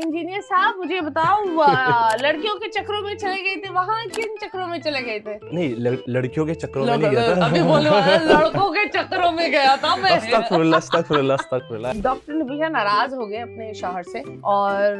Engineer साहब मुझे बताओ लड़कियों के चक्रों में चले गए थे, वहाँ किन चक्रों में चले गए थे? नहीं, लड़कियों के चक्रों में नहीं गया था। अभी बोलो लड़कों के चक्रों में गया था मैं। अस्तगफुरुल्लाह, अस्तगफुरुल्लाह, अस्तगफुरुल्लाह। डॉक्टर नबीहा नाराज हो गए अपने शौहर से और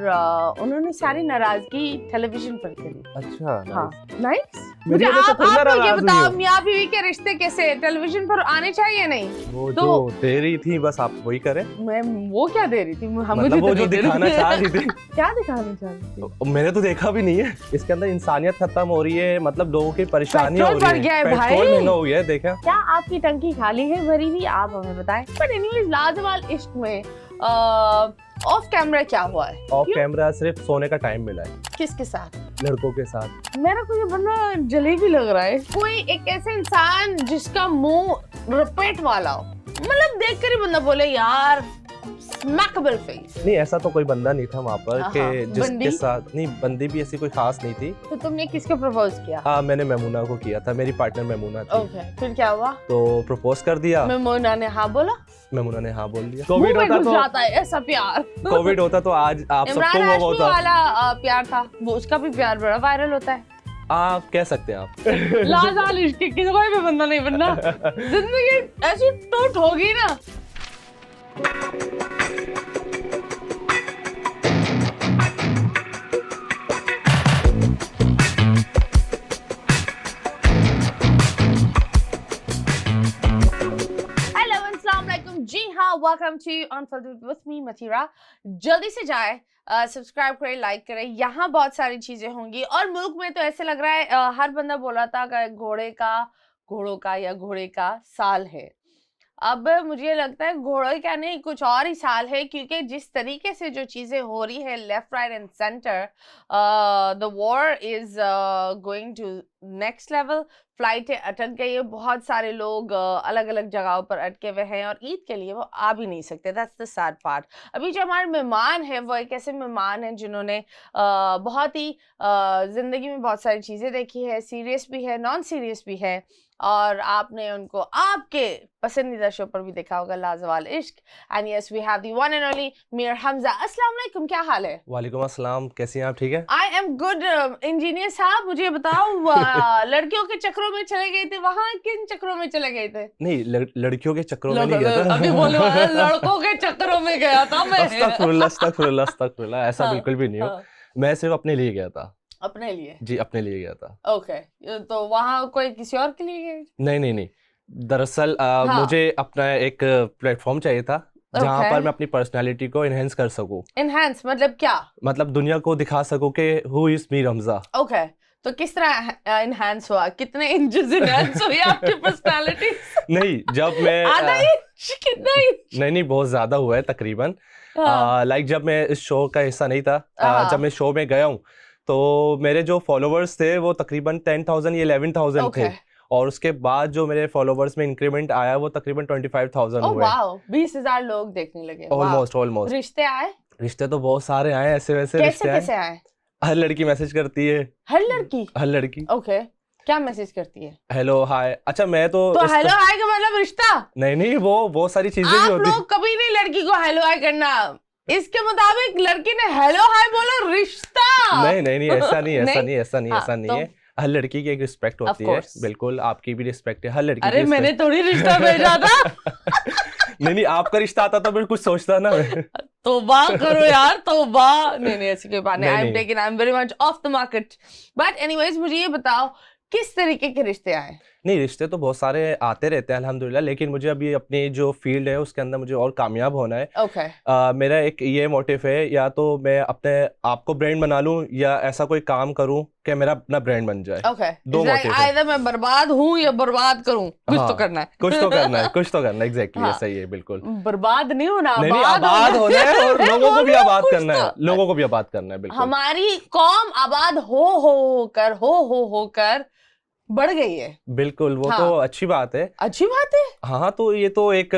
उन्होंने सारी नाराजगी टेलीविजन पर करी। अच्छा, हाँ, नाइस। मेरी मुझे वजह से आप थोड़ी मुझे नाराज हुई बताओ हो। मियाँ बीवी के रिश्ते कैसे टेलीविजन पर आने चाहिए नहीं? वो तो जो दे रही थी बस आप वही करें। मैं वो क्या दे रही थी? मतलब वो जो दिखाना चाह रही थी। क्या दिखाना चाह रही थी? मैंने तो देखा भी नहीं है। इसके अंदर इंसानियत खत्म हो रही है, मतलब लोगों की परेशानियां हो पेट्रोल बढ़ रही गया है। है भाई। पेट्रोल महंगा हो गया है, देखा? क्या आपकी टंकी खाली है भरी हुई? आप हमें बताएं। बट एनीवेज लाजवाब इश्क में ऑफ कैमरा क्या हुआ है? ऑफ कैमरा सिर्फ सोने का टाइम मिला है। किसके साथ? लड़कों के साथ। मेरा कोई बंदा जलेबी लग रहा है। कोई एक ऐसे इंसान जिसका मुंह रपेट वाला हो, मतलब देख कर ही बंदा बोले यार स्मैकेबल फेस। नहीं, ऐसा तो कोई बंदा नहीं था वहाँ पर हाँ, कि जिसके बंदी? साथ नहीं, बंदी भी ऐसी कोई खास नहीं थी। तो तुमने किसको प्रपोज किया? हाँ, मैंने मेमूना को किया था, मेरी पार्टनर मेमूना थी। ओके, फिर क्या हुआ? तो प्रपोज कर दिया, मेमूना ने हाँ बोला? मेमूना ने हाँ बोल दिया। मुंह कोविड में होता घुस तो जाता है ऐसा प्यार। कोविड होता तो आज आप इमरान सबको वो हाशमी होता। वाला प्यार था, वो उसका भी प्यार बड़ा वायरल होता है। आप कह सकते हैं आप। लाजाल इश्क किसी कोई भी बंदा नहीं बनना। जिंदगी ऐसी टूट होगी ना। हेलो अस्सलाम वालेकुम, जी हाँ, welcome to unfiltered with me Mathira. जल्दी से जाए, सब्सक्राइब करें, लाइक करें, यहाँ बहुत सारी चीजें होंगी। और मुल्क में तो ऐसे लग रहा है हर बंदा बोल रहा था कि घोड़ों का या घोड़े का साल है। अब मुझे लगता है घोड़े का नहीं, कुछ और ही साल है, क्योंकि जिस तरीके से जो चीजें हो रही है left right and centre, the war is going to next level. फ्लाइटें अटक गई है, बहुत सारे लोग अलग अलग जगहों पर अटके हुए हैं और ईद के लिए वो आ भी नहीं सकते। That's the sad part. अभी जो हमारे मेहमान है वो एक ऐसे मेहमान हैं जिन्होंने बहुत ही जिंदगी में बहुत सारी चीजें देखी है, सीरियस भी है, नॉन सीरियस भी है। और आपने उनको आपके पसंदीदा शो पर भी देखा होगा, Lajawab Ishq. And yes, we have the one and only Mir Hamza. अस्सलाम वालेकुम, क्या हाल है? वालेकुम अस्सलाम, कैसी हैं आप? ठीक है? I am good. इंजीनियर साहब मुझे बताओ लड़कियों के चक्रों में चले गए थे, वहाँ किन चक्रों में चले गए थे? नहीं, लड़कियों के चक्रों में नहीं गया था। अभी बोलो लड़कों के चक्रों में गया था मैं। अस्तगफुरुल्लाह, अस्तगफुरुल्लाह, अस्तगफुरुल्लाह, ऐसा हाँ, बिल्कुल भी नहीं हो। हाँ। मैं सिर्फ अपने लिए गया था। अपने लिए? जी, अपने लिए गया था। ओके, तो वहाँ कोई किसी और के लिए गए? नहीं नहीं नहीं, दरअसल हाँ। मुझे अपना एक प्लेटफॉर्म चाहिए था जहाँ Okay. पर मैं अपनी पर्सनालिटी को इनहेंस कर सकूं। इनहेंस मतलब क्या? मतलब दुनिया को दिखा सकूं कि who is Mir Hamza. Okay, तो किस तरह इनहेंस हुआ? कितने इंचेस इनहेंस हुई आपकी पर्सनालिटी? नहीं, जब मैं आधा इंच? कितना इंच? नहीं, बहुत ज्यादा हुआ है तकरीबन। हाँ। लाइक जब मैं इस शो का हिस्सा नहीं था, हाँ। जब मैं शो में गया हूँ तो मेरे जो फॉलोवर्स थे वो तकरीबन 10,000 या 11,000 थे। Okay. और उसके बाद जो मेरे फॉलोवर्स में इंक्रीमेंट आया वो तकरीबन 25,000 ओह हुए। वाओ, 20,000 लोग देखने लगे। ऑलमोस्ट। रिश्ते आए? रिश्ते तो बहुत सारे आए, ऐसे वैसे रिश्ते आए। कैसे आए? हर लड़की मैसेज करती है। हर लड़की? हर लड़की ओके, क्या मैसेज करती है? Hello hi. अच्छा, मैं तो हेलो हाय का मतलब रिश्ता? नहीं, वो बहुत सारी चीजें भी आप होती। लोग कभी नहीं लड़की को हेलो हाय करना। इसके मुताबिक लड़की ने हेलो हाय बोला, रिश्ता? नहीं, ऐसा नहीं तो है। हर लड़की की एक रिस्पेक्ट होती है। बिल्कुल, आपकी भी रिस्पेक्ट है हर लड़की की। अरे मैंने थोड़ी रिश्ता भेजा था। नहीं, आपका रिश्ता आता तो मैं कुछ सोचता ना। तौबा करो यार, तौबा। नहीं ऐसी कोई बात नहीं। नहीं। I am very much of the market. But anyways मुझे ये बताओ किस तरीके के रिश्ते आए? नहीं, रिश्ते तो बहुत सारे आते रहते हैं अल्हम्दुलिल्लाह, लेकिन मुझे अभी अपनी जो फील्ड है उसके अंदर मुझे और कामयाब होना है। ओके। मेरा एक ये मोटिव है, या तो मैं अपने आप को ब्रांड बना लूं या ऐसा कोई काम करूं कि मेरा अपना ब्रांड बन जाए। ओके, दो मोटिव है। आइदर मैं बर्बाद हूँ या बर्बाद करूँ, कुछ तो करना है। कुछ तो करना है। एग्जैक्टली ऐसा ही है, बिल्कुल। बर्बाद नहीं होना, नहीं, आबाद होना है और लोगों को भी आबाद करना है। लोगों को भी आबाद करना है, बिल्कुल। हमारी कौम आबाद हो कर बढ़ गई है। बिल्कुल, वो तो अच्छी बात है। अच्छी बात है। हाँ, तो ये तो एक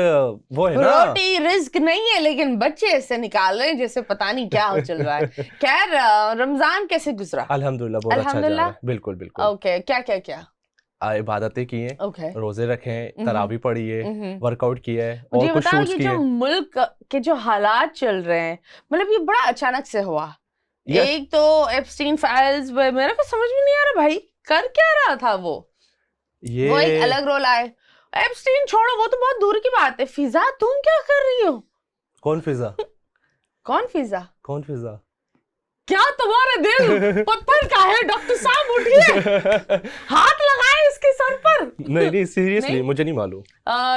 वो है ना, रोटी रिस्क नहीं है, लेकिन बच्चे ऐसे निकाल रहे हैं जैसे पता नहीं क्या हो चल रहा है। खैर, रमजान कैसे गुजरा? अल्हम्दुलिल्लाह बहुत अच्छा जा रहा है। बिल्कुल। ओके, क्या? इबादतें की हैं, ओके रोजे रखे हैं, हम्म तरावी पढ़ी है, हम्म वर्कआउट किया है मुझे और कुछ बताओ शूट्स ये किए जो हैं। मुल्क के जो हालात चल रहे हैं मतलब ये बड़ा अचानक से हुआ ये एक तो एप्स्टीन फाइल्स मेरे को समझ में नहीं आ रहा भाई कर क्या रहा था वो एक ये अलग रोल आए एप्स्टीन छोड़ो वो तो बहुत दूर की बात है फिजा तुम क्या कर रही हो कौन फिजा? कौन फिजा कौन फिजा? क्या तुम्हारा दिल पत्थर का है डॉक्टर साहब उठिए हाथ लगाए इसके सर पर नहीं नहीं सीरियसली नहीं? मुझे नहीं मालूम।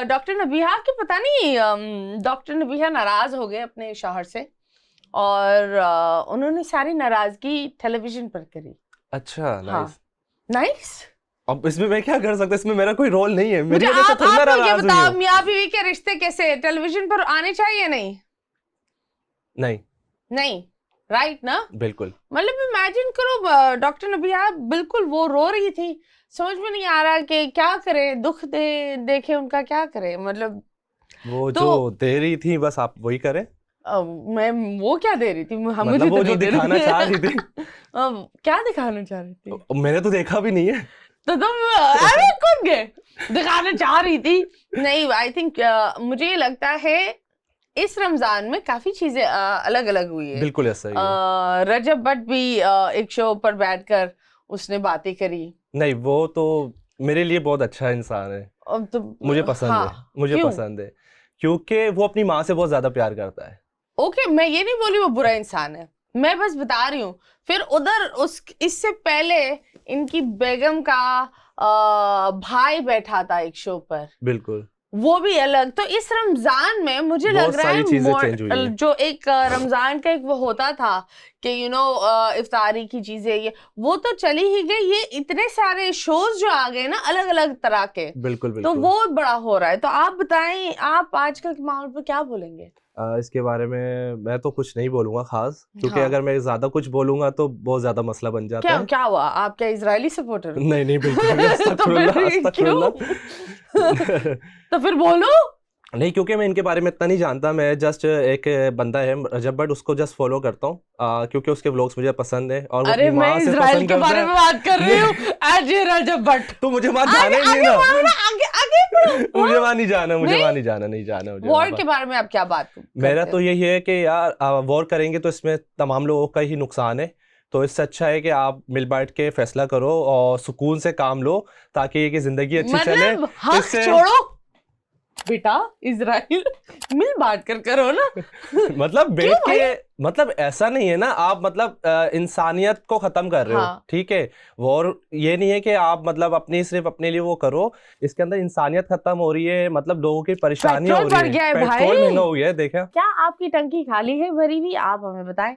डॉक्टर नबीहा के पता नहीं डॉक्टर नबीहा नाराज हो गए अपने शौहर से और उन्होंने सारी नाराजगी टेलीविजन पर करी अच्छा हाँ नाइस। नाइस अब इसमें मैं क्या कर सकता, इसमें मेरा कोई रोल नहीं है, मेरी मुझे वजह से आप थोड़ी ना मुझे नाराज हुई बताओ हूँ। मियाँ बीवी के रिश्ते कैसे टेलीविजन पर आने चाहिए नहीं नहीं नहीं राइट ना बिल्कुल। मतलब इमेजिन करो डॉक्टर नबीहा बिल्कुल वो रो रही थी समझ में नहीं आ रहा कि क्या करे दुख देखे उनका क्या करे मतलब वो तो जो दे रही थी बस आप वही करें। मैं वो क्या दे रही थी हम मुझे मतलब तो वो जो नहीं दे दिखाना रही चाह रही थी क्या दिखाना चाह रही थी मैंने तो देखा भी नहीं है। तो तुम अरे कौन गए दिखाना चाह रही थी नहीं आई थिंक मुझे ये लगता है इस रमजान में काफी चीजें अलग अलग हुई है बिल्कुल ऐसा ही है। रजब भट्ट भी एक शो पर बैठकर उसने बातें करी नहीं वो तो मेरे लिए बहुत अच्छा इंसान है, अब तो मुझे पसंद है, हाँ मुझे क्यों पसंद है क्योंकि वो अपनी माँ से बहुत ज्यादा प्यार करता है। ओके मैं ये नहीं बोली वो बुरा इंसान है मैं बस बता रही हूँ फिर उधर उस इससे पहले इनकी बेगम का भाई बैठा था एक शो पर बिल्कुल वो भी अलग तो इस रमजान में मुझे बहुत लग रहा सारी है चीजें चेंज हुई हैं। जो एक रमजान का एक वो होता था कि इफ्तारी की चीजें ये वो तो चली ही गई ये इतने सारे शोज जो आ गए ना अलग अलग तरह के बिल्कुल तो बिल्कुल। वो बड़ा हो रहा है तो आप बताएं आप आजकल के माहौल पर क्या बोलेंगे इसके बारे में मैं तो कुछ नहीं बोलूंगा खास, क्योंकि हाँ अगर मैं ज्यादा कुछ बोलूंगा तो बहुत ज्यादा मसला बन जाता क्या है। क्या हुआ आप क्या इजरायली सपोर्टर हो नहीं नहीं बिल्कुल नहीं, तो फिर अस्तगफिरुल्लाह, क्यों अस्तगफिरुल्लाह। तो फिर बोलो नहीं क्योंकि मैं इनके बारे में इतना नहीं जानता, मैं जस्ट एक बंदा है रजब भट्ट उसको जस्ट फॉलो करता हूँ क्योंकि उसके व्लॉग्स मुझे पसंद है और वो अरे अपनी मैं माँ से इजराइल पसंद के करता बारे है। में बात कर रही हूँ आज ये रजब भट्ट तो मुझे वहां आगे जाना ही नहीं आगे ना, बढ़ो ना आगे आगे बढ़ो मुझे वहां नहीं जाना, मुझे नहीं? वहां नहीं जाना, नहीं जाना मुझे वॉर वहाँ के पर। बारे में आप क्या बात मेरा करते तो हो यही है कि यार वॉर करेंगे तो इसमें तमाम लोगों का ही नुकसान है, तो इससे अच्छा है कि आप मिल बांट के फैसला करो और सुकून से काम लो ताकि ये कि जिंदगी अच्छी चले। मतलब हक इससे छोड़ो बेटा इजराइल मिल बांट कर करो ना मतलब बैठ क्यों के मतलब ऐसा नहीं है ना, आप मतलब इंसानियत को खत्म कर रहे हो, हाँ ठीक है। वॉर ये नहीं है कि आप मतलब अपनी सिर्फ अपने लिए वो करो, इसके अंदर इंसानियत खत्म हो रही है, मतलब लोगों की परेशानी हो पेट्रोल बढ़ रही गया है, है पेट्रोल भाई महंगा हो गया है, देखा। क्या आपकी टंकी खाली है भरी हुई आप हमें बताएं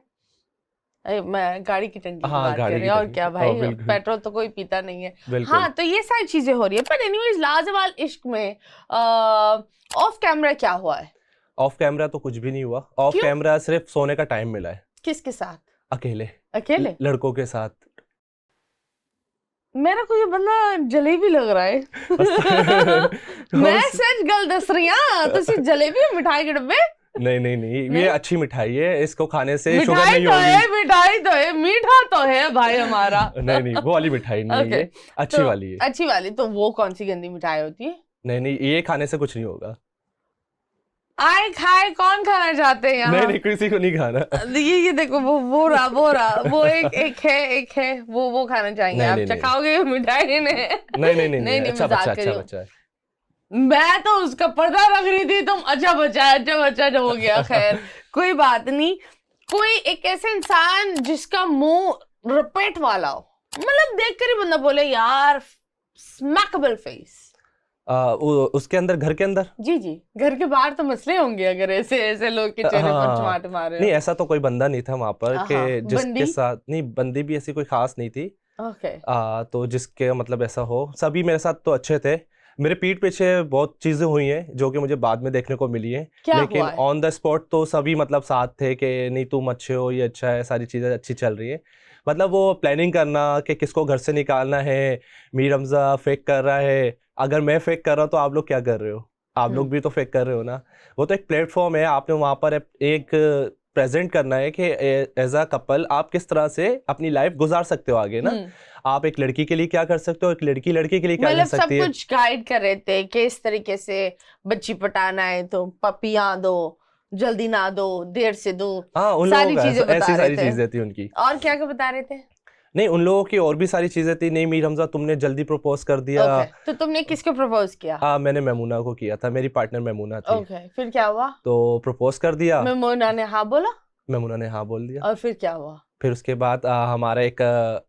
मैं गाड़ी की टंकी की हाँ बात कर गाड़ी रही की हूँ और टंकी, क्या हाँ भाई बिल्कुल पेट्रोल तो कोई पीता नहीं है बिल्कुल। हाँ तो ये सारी चीजें हो रही है पर एनीवेज लाजवाल इश्क में ऑफ कैमरा क्या हुआ है ऑफ कैमरा तो कुछ भी नहीं हुआ, ऑफ क्यों कैमरा सिर्फ सोने का टाइम मिला है, किसके साथ अकेले अकेले लड़कों के साथ। मेरा को ये बंदा जलेबी लग रहा है मैं सच गल दस रही हाँ तुसी जलेबी मिठाई के डब्बे नहीं नहीं नहीं ये नहीं? अच्छी मिठाई है, इसको खाने से शुगर मिठाई नहीं तो है होगी। मिठाई तो है मीठा तो है भाई हमारा नहीं नहीं वो वाली मिठाई नहीं है, Okay, ये अच्छी तो वाली है। अच्छी वाली तो वो कौन सी गंदी मिठाई होती है नहीं नहीं ये खाने से कुछ नहीं होगा। आए खाए कौन खाना चाहते हैं नहीं यहाँ नहीं किसी को नहीं खाना। ये देखो वो रहा वो एक है वो खाना चाहेंगे नहीं आप नहीं नहीं चखाओगे मिठाई ने नहीं नहीं नहीं अच्छा मजाक बच्चा, कर रही अच्छा हूँ। बच्चा है। मैं तो उसका पर्दा रख रही थी तुम अच्छा बच्चा जो हो गया खैर कोई बात नहीं कोई एक ऐसे इंसान जिसका मुंह रपेट वाला हो मतलब देख कर ही बंदा बोले यार स्मैकेबल फेस उसके अंदर घर के अंदर जी जी घर के बाहर तो मसले होंगे अगर ऐसे ऐसे लोग के चेहरे पर हाँ टमाटर मारे नहीं ऐसा तो कोई बंदा नहीं था वहां पर हाँ, कि जिसके बंदी? साथ नहीं, बंदी भी ऐसी कोई खास नहीं थी। ओके तो जिसके मतलब ऐसा हो, सभी मेरे साथ तो अच्छे थे। मेरे पीठ पीछे बहुत चीजें हुई हैं जो कि मुझे बाद में देखने को मिली हैं, क्या लेकिन हुआ है ऑन द स्पॉट तो सभी मतलब साथ थे कि नहीं तुम अच्छे हो, ये अच्छा है, सारी चीजें अच्छी चल रही है। मतलब वो प्लानिंग करना कि किसको घर से निकालना है, मीर हमजा फेक कर रहा है, अगर मैं फेक कर रहा हूँ तो आप लोग क्या कर रहे हो, आप लोग भी तो फेक कर रहे हो ना। वो तो एक प्लेटफॉर्म है, आपने वहाँ पर एक प्रेजेंट करना है कि एज अ कपल आप किस तरह से अपनी लाइफ गुजार सकते हो आगे ना। आप एक लड़की के लिए क्या कर सकते हो, एक लड़की लड़के के लिए क्या कर मतलब सब सकती है। कुछ गाइड कर रहे थे कि इस तरीके से बच्ची पटाना है तो पपियां दो, जल्दी ना दो, देर से दो, हाँ, उन सारी लोगों चीजें को बता ऐसी रहे सारी थे। चीजें थी उनकी। और क्या क्या बता रहे थे? नहीं, उन लोगों की और भी सारी चीजें थी। नहीं मीर हमजा तुमने जल्दी प्रपोज कर दिया। ओके, तो तुमने किसको प्रपोज किया? मैंने मेमूना को किया था, मेरी पार्टनर मेमूना थी। ओके, फिर क्या हुआ? तो प्रपोज कर दिया, मेमोना ने हाँ बोला मेमूना ने हाँ बोल दिया। और फिर क्या हुआ? फिर उसके बाद हमारा एक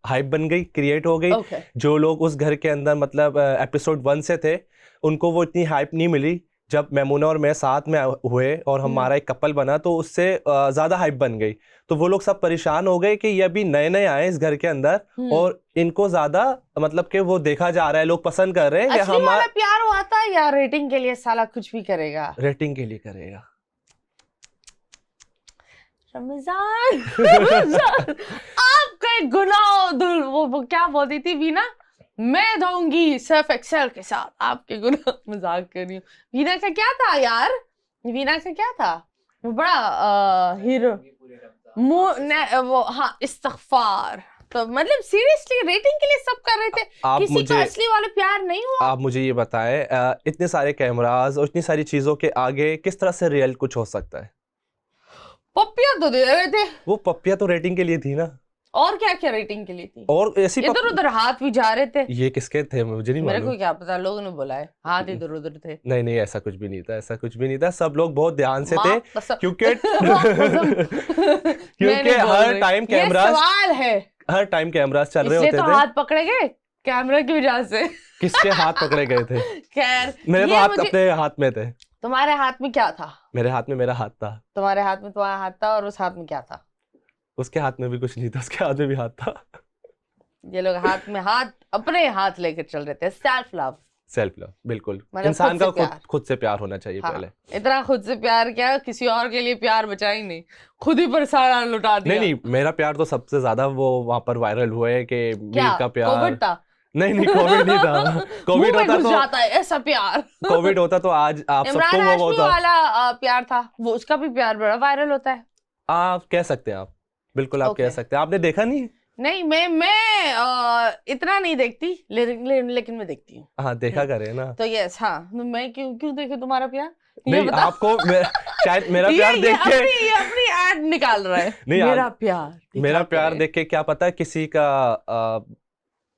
हाइप बन गई, क्रिएट हो गई। ओके, जो लोग उस घर के अंदर मतलब एपिसोड 1 से थे, उनको वो इतनी हाइप नहीं मिली। जब मेमूना और मैं साथ में हुए और हमारा एक कपल बना तो उससे ज़्यादा हाइप बन गई। तो वो लोग सब परेशान हो गए कि ये अभी नए नए आए इस घर के अंदर और इनको ज़्यादा मतलब कि वो देखा जा रहा है, लोग पसंद कर रहे हैं कि असली वाला प्यार हुआ था या रेटिंग के लिए साला कुछ भी करेगा? रेटिंग के लिए करेगा। रमजान रमजान आपका एक गुनाह वो क्या बोलती थी वीना, मैं दूंगी सर्फ एक्सेल के साथ आपके गुनाह। मजाक कर रही हूँ। वीना का क्या था यार, वीना का क्या था वो बड़ा हीरो वो, हाँ इस्तगफार। तो मतलब सीरियसली रेटिंग के लिए सब कर रहे थे, किसी को असली वाला प्यार नहीं हुआ। आप मुझे ये बताएं, इतने सारे कैमरास और इतनी सारी चीजों के आगे किस तरह से रियल कुछ हो सकता है? पप्पियां तो दे रहे थे। वो पप्पियां तो रेटिंग के लिए थी ना। और क्या क्या रेटिंग के लिए थी? और ऐसी इधर उधर हाथ भी जा रहे थे। ये किसके थे मुझे नहीं मेरे मालूम। को क्या पता, लोगों ने बोला है हाथ इधर उधर थे। नहीं नहीं, ऐसा कुछ भी नहीं था, ऐसा कुछ भी नहीं था। सब लोग बहुत ध्यान से थे क्योंकि क्योंकि हर टाइम कैमरास, सवाल है, हर टाइम कैमरास चल रहे इसलिए होते तो थे। हाथ पकड़े गए कैमरा की वजह से। किसके हाथ पकड़े गए थे? खैर, मेरे तो हाथ अपने हाथ में थे। तुम्हारे हाथ में क्या था? मेरे हाथ में मेरा हाथ था। तुम्हारे हाथ में तुम्हारा हाथ था और उस हाथ में क्या था? उसके हाथ में भी कुछ नहीं था, उसके हाथ में भी हाथ था। ये लोग हाथ में हाथ अपने हाथ लेकर चल रहे थे। सेल्फ लव, सेल्फ लव, बिल्कुल। मतलब इंसान खुद का से खुद से प्यार होना चाहिए। हाँ, पहले इतना खुद से प्यार किया, किसी और के लिए प्यार बचा ही नहीं, खुद ही पर सारा लुटा दिया। नहीं, मेरा प्यार तो सबसे ज्यादा वो वहां पर वायरल हुआ है कि मीर का प्यार। कोविड था? नहीं कोविड नहीं था। कोविड होता तो जाता है ऐसा प्यार। कोविड होता तो आज आप सबको इमरान वो हाशमी होता। वाला प्यार था वो, उसका भी प्यार बड़ा वायरल होता है। आप कह सकते हैं, आप बिल्कुल आप कह सकते हैं। आपने देखा नहीं? नहीं, मैं इतना नहीं देखती, लेकिन मैं देखती हूँ। हाँ, देखा करे ना। तो यस, हाँ, मैं क्यों देखूं तुम्हारा प्यार? नहीं, आपको शायद मेरा प्यार देख के अपनी ऐड निकाल रहा है। नहीं, मेरा प्यार देख के क्या पता किसी का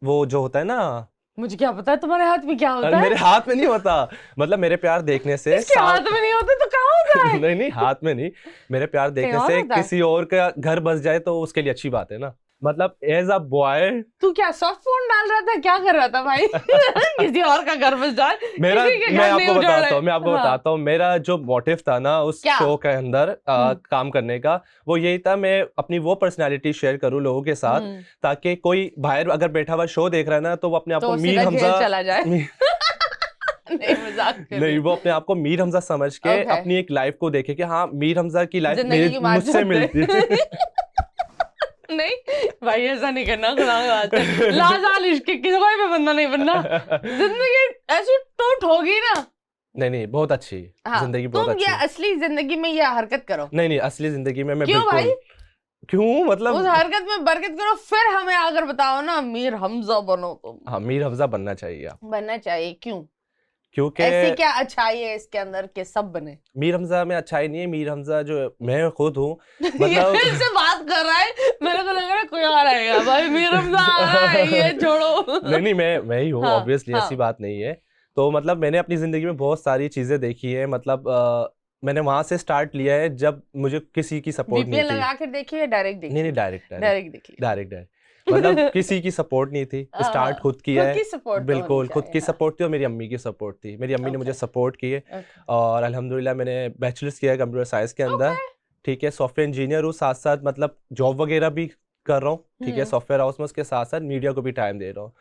वो जो होता है ना। मुझे क्या पता है तुम्हारे हाथ में क्या होता है? मेरे हाथ में नहीं होता, मतलब मेरे प्यार देखने से हाथ में नहीं होता तो कहाँ होता है? नहीं हाथ में नहीं, मेरे प्यार देखने से किसी और का घर बस जाए तो उसके लिए अच्छी बात है ना। मतलब एज अ बॉय तू क्या सॉफ्ट फोन डाल रहा था, क्या कर रहा था भाई? किसी और का घर बस जाए, मैं आपको बताता हूँ मेरा जो मोटिव था ना उस शो के अंदर काम करने का, वो यही था मैं अपनी वो पर्सनालिटी शेयर करूँ लोगों के साथ, ताकि कोई बाहर अगर बैठा हुआ शो देख रहा है ना तो वो अपने आप को मीर हमजा चला जाए। नहीं, वो अपने आप को मीर हमजा समझ के अपनी एक लाइफ को देखे कि हाँ मीर हमजा की लाइफ मुझसे मिलती है। नहीं भाई, ऐसा नहीं करना, लाजाल इश्क किसी कोई भी बंदा नहीं बनना। जिंदगी ऐसी टूट होगी ना। नहीं बहुत अच्छी जिंदगी, बहुत अच्छी। तुम ये असली जिंदगी में ये हरकत करो। नहीं असली जिंदगी में मैं क्यों भाई? क्यों? मतलब उस हरकत में बरकत करो, फिर हमें आकर बताओ ना मीर हमजा बनो तुम। हाँ, मीर हमजा बनना चाहिए, बनना चाहिए। क्यों? क्योंकि ऐसी क्या अच्छाई है इसके अंदर के सब बने? मीर हमजा में अच्छाई नहीं है, मीर हमजा जो मैं खुद हूँ, मतलब से बात कर रहा है, मेरे को लग रहा है कोई और आएगा भाई, मीर हमजा ये छोड़ो। नहीं मैं ही हूँ, ऑब्वियसली ऐसी बात नहीं है। तो मतलब मैंने अपनी जिंदगी में बहुत सारी चीजें देखी है, मतलब मैंने वहां से स्टार्ट लिया है जब मुझे किसी की सपोर्ट नहीं थी। लगा कर देखी है डायरेक्ट देखी? नहीं डायरेक्ट देखी, डायरेक्ट मतलब किसी की सपोर्ट नहीं थी, स्टार्ट खुद किया है। बिल्कुल खुद की सपोर्ट थी और मेरी अम्मी की सपोर्ट थी। मेरी अम्मी ने मुझे सपोर्ट किए और अल्हम्दुलिल्लाह मैंने बैचलर्स किया है कंप्यूटर साइंस के अंदर। ठीक है, सॉफ्टवेयर इंजीनियर हूँ, साथ साथ मतलब जॉब वगैरह भी कर रहा हूँ। ठीक है, सॉफ्टवेयर हाउस में, उसके साथ साथ मीडिया को भी टाइम दे रहा हूँ।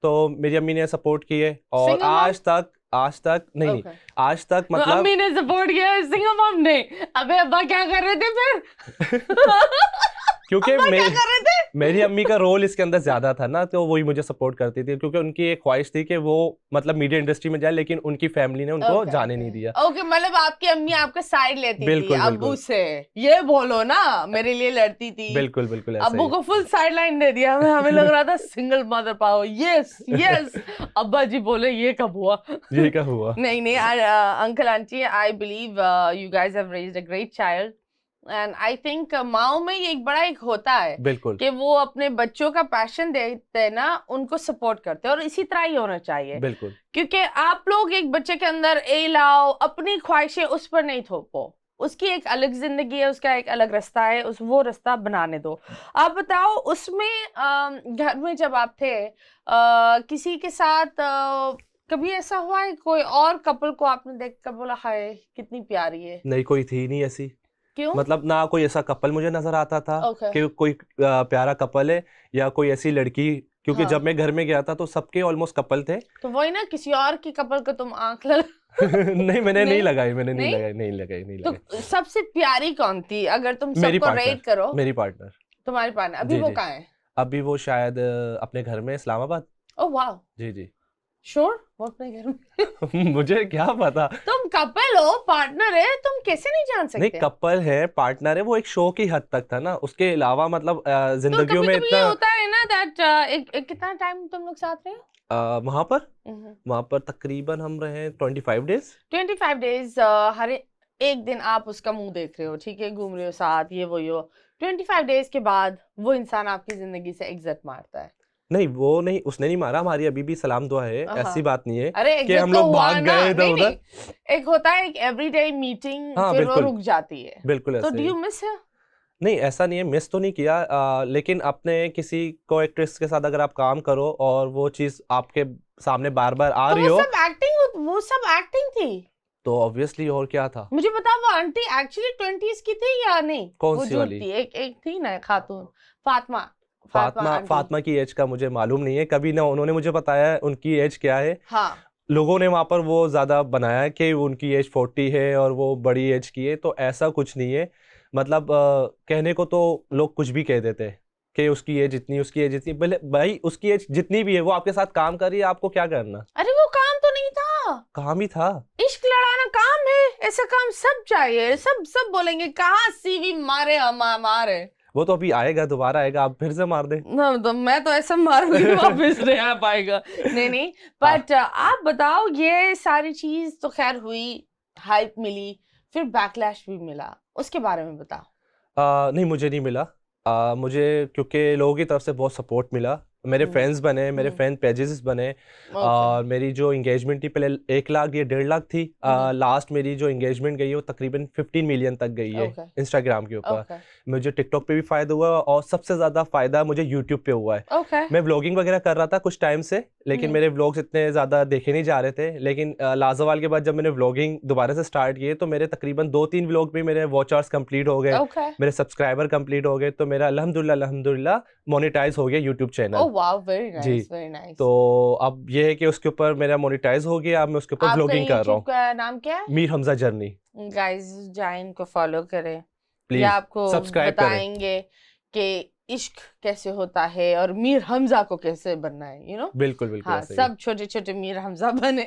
तो मेरी अम्मी ने सपोर्ट किए और आज तक नहीं आज तक मतलब अम्मी ने सपोर्ट किया, सिंगल मॉम ने। अबे अब्बा क्या कर रहे थे फिर? क्योंकि क्या कर रहे थे? मेरी अम्मी का रोल इसके अंदर ज्यादा था ना, तो वही मुझे सपोर्ट करती थी क्योंकि उनकी एक ख्वाहिश थी कि वो मतलब मीडिया इंडस्ट्री में जाए, लेकिन उनकी फैमिली ने उनको ओके जाने नहीं दिया। ओके, मतलब आपकी अम्मी आपका साइड लेती थी बिल्कुल अब्बू बिल्कुल से, ये बोलो ना, मेरे लिए लड़ती थी। बिल्कुल बिल्कुल ऐसा अब्बू ही। को फुल साइड लाइन दे दिया, हमें लग रहा था single mother power. Yes yes, अब्बा जी बोले ये कब हुआ? यही का हुआ। नहीं नहीं, uncle aunty, I believe you guys have raised a great child, and I think माओ में ये एक बड़ा एक होता है बिल्कुल कि वो अपने बच्चों का पैशन देते हैं ना, उनको सपोर्ट करते हैं, और इसी तरह ही होना चाहिए। बिल्कुल क्योंकि आप लोग एक बच्चे के अंदर ए लाओ, अपनी ख्वाहिशें उस पर नहीं थोपो, उसकी एक अलग जिंदगी है, उसका एक अलग रास्ता है, उस वो रास्ता बनाने दो। आप बताओ उसमें घर में जब आप थे किसी के साथ कभी ऐसा हुआ है कोई और कपल को आपने देख कर बोला हाय कितनी प्यारी है? नहीं, कोई थी नहीं ऐसी, क्यों? मतलब ना कोई ऐसा कपल मुझे नजर आता था ओके कि कोई प्यारा कपल है या कोई ऐसी लड़की, क्योंकि हाँ, जब मैं घर में गया था तो सबके ऑलमोस्ट कपल थे। तो वही ना, किसी और की कपल को तुम आंख लगा नहीं, मैंने नहीं नहीं लगाई, मैंने नहीं नहीं, लगाई, नहीं लगाई, नहीं तो लगाई। सबसे प्यारी कौन थी अगर तुम मेरी सबको रेट पार्टनर, करो? मेरी पार्टनर। तुम्हारी पार्टनर अभी जी वो जी, कहाँ है? अभी वो शायद अपने घर में इस्लामाबाद। ओह वाह, जी जी। श्योर वो अपने घर में? मुझे क्या पता। तुम कपल हो, पार्टनर है, तुम कैसे नहीं जान नहीं, सकते? कपल है, पार्टनर है, वो एक शो की हद तक था ना, उसके अलावा मतलब तो जिंदगियों कभी में कभी ये इतना होता है ना दैट एक कितना टाइम तुम लोग साथ रहे? वहां पर तकरीबन हम रहे 25 डेज। 25 डेज, हर एक दिन आप उसका मुंह देख रहे हो, ठीक है, घूम रहे हो साथ, ये वो यो। 25 डेज के बाद वो इंसान आपकी जिंदगी से एग्जिट मारता है। नहीं, वो नहीं, उसने नहीं मारा, हमारी अभी भी सलाम दुआ है, हाँ, ऐसी बात नहीं है अरे कि एग्जिट हम तो लोग हुआ भाग ना, गए इधर नहीं उधर। नहीं, एक होता है एक एवरीडे मीटिंग, हाँ फिर वो बिल्कुल, रुक जाती है। बिल्कुल तो ऐसे do he. You miss her? नहीं, ऐसा नहीं है, मिस तो नहीं किया, लेकिन अपने किसी को एक्ट्रेस के साथ अगर आप काम करो और वो चीज आपके सामने बार बार आ तो रही हो, वो सब एक्टिंग थी? तो ऑब्वियसली और क्या था। मुझे बता, वो आंटी एक्चुअली 20s की थी या नहीं? कौन वो सी झूठ वाली? थी, एक थी ना खातून, फातिमा, फातिमा, आंटी। फातिमा की एज का मुझे मालूम नहीं है, कभी ना उन्होंने मुझे बताया है उनकी एज क्या है। हाँ लोगों ने वहां पर वो ज्यादा बनाया है कि उनकी एज 40 है और वो बड़ी एज की है, तो ऐसा कुछ नहीं है। मतलब कहने को तो लोग कुछ भी कह देते हैं कि उसकी एज इतनी, उसकी एज इतनी, भले भाई उसकी एज जितनी भी है, वो आपके साथ काम कर रही है, आपको क्या करना। अरे वो काम तो नहीं था, काम ही था। इश्क लड़ाना काम है, ऐसा काम सब चाहिए, सब सब बोलेंगे कहाँ सीवी मारे हम मारे। वो तो अभी आएगा, दोबारा आएगा, आप फिर से मार दे। ना तो मैं तो ऐसा मारूंगी वापस नहीं आ पाएगा। नहीं नहीं, बट आप बताओ, ये सारी चीज तो खैर हुई, हाइप मिली, फिर बैकलैश भी मिला, उसके बारे में बताओ। नहीं, मुझे नहीं मिला। मुझे क्योंकि लोगों की तरफ से बहुत सपोर्ट मिला, मेरे फ्रेंड्स बने, मेरे फैन पेजेस बने, और मेरी जो एंगेजमेंट थी पहले 1 लाख या 1.5 लाख थी, लास्ट मेरी जो एंगेजमेंट गई है वो तकरीबन 15 मिलियन तक गई है ओके इंस्टाग्राम के ऊपर। ओके मुझे टिकटॉक पे भी फायदा हुआ और सबसे ज़्यादा फायदा मुझे यूट्यूब पे हुआ है। ओके मैं व्लॉगिंग वगैरह कर रहा था कुछ टाइम से, लेकिन मेरे व्लॉग्स इतने ज़्यादा देखे नहीं जा रहे थे, लेकिन लाजवाल के बाद जब मैंने व्लॉगिंग दोबारा से स्टार्ट किए तो मेरे तकरीबन 2-3 व्लॉग भी मेरे वॉच आवर्स कंप्लीट हो गए, ओके। मेरे सब्सक्राइबर कंप्लीट हो गए, तो मेरा अल्हम्दुलिल्लाह मोनेटाइज हो गया YouTube channel. Oh wow, very जी, नाइस वेरी नाइस। तो अब ये है कि उसके ऊपर मेरा मोनेटाइज हो गया, अब मैं उसके ऊपर आपका व्लॉगिंग कर रहा यूट्यूब हूँ। का नाम क्या है? मीर हमजा जर्नी। गाइस जाए इनको फॉलो करें, ये प्लीज आपको सब्सक्राइब करें। बताएंगे कि इश्क कैसे होता है और मीर हमजा को कैसे बनना है, यू नो। बिल्कुल बिल्कुल हाँ, ऐसे ही। सब छोटे छोटे मीर हमजा बने।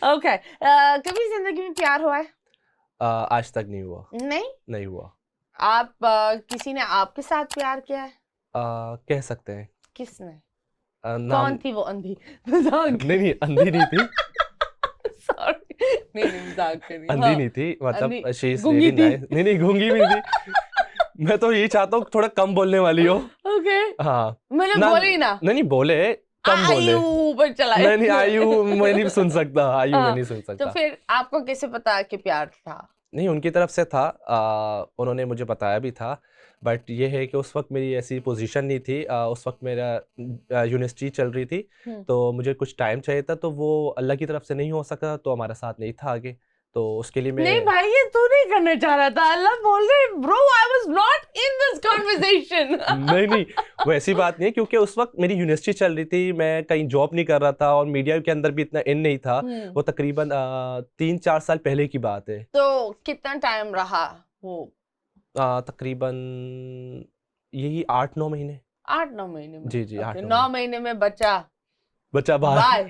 ओके, कभी जिंदगी में प्यार हुआ है? आज तक नहीं हुआ, नहीं? नहीं हुआ। आप किसी ने आपके साथ प्यार किया है? कह सकते हैं। किसने? नाम कौन थी वो अंधी? मजाक। नहीं नहीं, अंधी नहीं थी। सॉरी, नहीं नहीं, मजाक कर रही हूँ। अंधी हाँ, नहीं थी, मतलब अंधी- शी इज गूंगी रियली थी? नाइस। नहीं नहीं, गूंगी भी थी। मैं तो यही चाहता हूँ थोड़ा कम बोलने वाली हो। ओके, हाँ, मैंने बोली ना, नहीं नहीं बोले, कम बोले। आयु पर चला नहीं नहीं, आयु मैं नहीं सुन सकता, आयु मैं हाँ, नहीं सुन तो सकता। फिर आपको कैसे पता कि प्यार था? नहीं, उनकी तरफ से था, उन्होंने मुझे बताया भी था, बट ये है कि उस वक्त मेरी ऐसी पोजीशन नहीं थी, उस वक्त मेरा यूनिवर्सिटी चल रही थी, तो मुझे कुछ टाइम चाहिए था, तो वो अल्लाह की तरफ से नहीं हो सका, तो हमारा साथ नहीं था आगे, तो उसके लिए मैं नहीं भाई, ये तू नहीं करना चाह रहा था, अल्लाह बोल रहे bro, I was not in this conversation. नहीं नहीं, वो ऐसी बात नहीं है, क्योंकि उस वक्त मेरी यूनिवर्सिटी चल रही थी, मैं कहीं जॉब नहीं कर रहा था और मीडिया के अंदर भी इतना इन नहीं था। वो तकरीबन 3-4 साल पहले की बात है। तो कितना टाइम रहा वो? तकरीबन यही 8-9 महीने। 8-9 महीने में? जी, जी, 8-9 9 महीने। महीने में बच्चा बच्चा बाहर। Bye,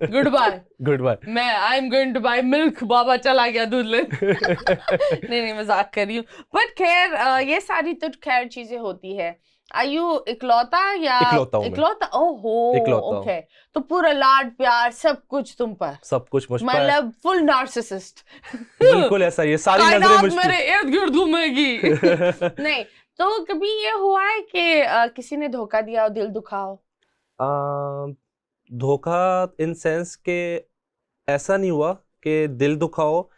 good bye. Good bye. मैं I am going to buy milk, बाबा चला गया दूध ले। नहीं मजाक कर रही हूँ। बट खैर ये सारी तो खैर चीजें होती है। आर यू इकलौता या इकलौता हूँ मैं। इकलौता? ओहो, इकलौता हूँ। ओके। तो पूरा लाड प्यार सब कुछ तुम पर, सब कुछ मुझ पर। मतलब फुल नार्सिसिस्ट। बिल्कुल ऐसा ही है, सारी नजरें कायनात मुझ मेरे पे। इर्द गिर्द घूमेगी। नहीं, तो कभी ये हुआ है कि किसी ने धोखा दिया हो, दिल दुखा हो? आ, धोखा इन सेंस के ऐसा नहीं हुआ कि दिल दुखा हो,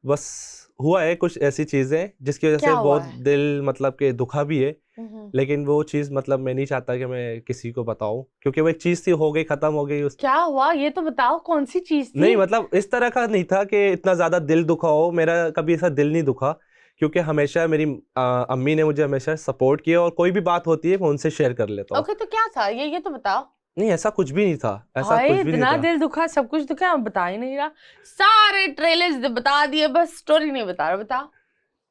बस हुआ है कुछ ऐसी चीजें जिसकी वजह क्या से हुआ बहुत है? दिल मतलब कि दुखा भी है, हम्म। लेकिन वो चीज़ मतलब मैं नहीं चाहता कि मैं किसी को बताऊं, क्योंकि वो एक चीज़ थी, हो गई, खत्म हो गई। उस क्या हुआ ये तो बताओ, कौन सी चीज थी? नहीं मतलब इस तरह का नहीं था कि इतना ज़्यादा दिल दुखा हो, मेरा कभी ऐसा दिल नहीं दुखा, क्योंकि हमेशा मेरी अम्मी ने मुझे हमेशा सपोर्ट किया और कोई भी बात होती है मैं उनसे शेयर कर लेता हूँ। ओके, तो क्या था ये तो बताओ। नहीं ऐसा कुछ भी नहीं था, ऐसा हाय, कुछ भी नहीं इतना था। दिल दुखा, सब कुछ दुखा, बता ही नहीं रहा। सारे ट्रेलर्स बता दिए, बस स्टोरी नहीं बता रहा। बताओ।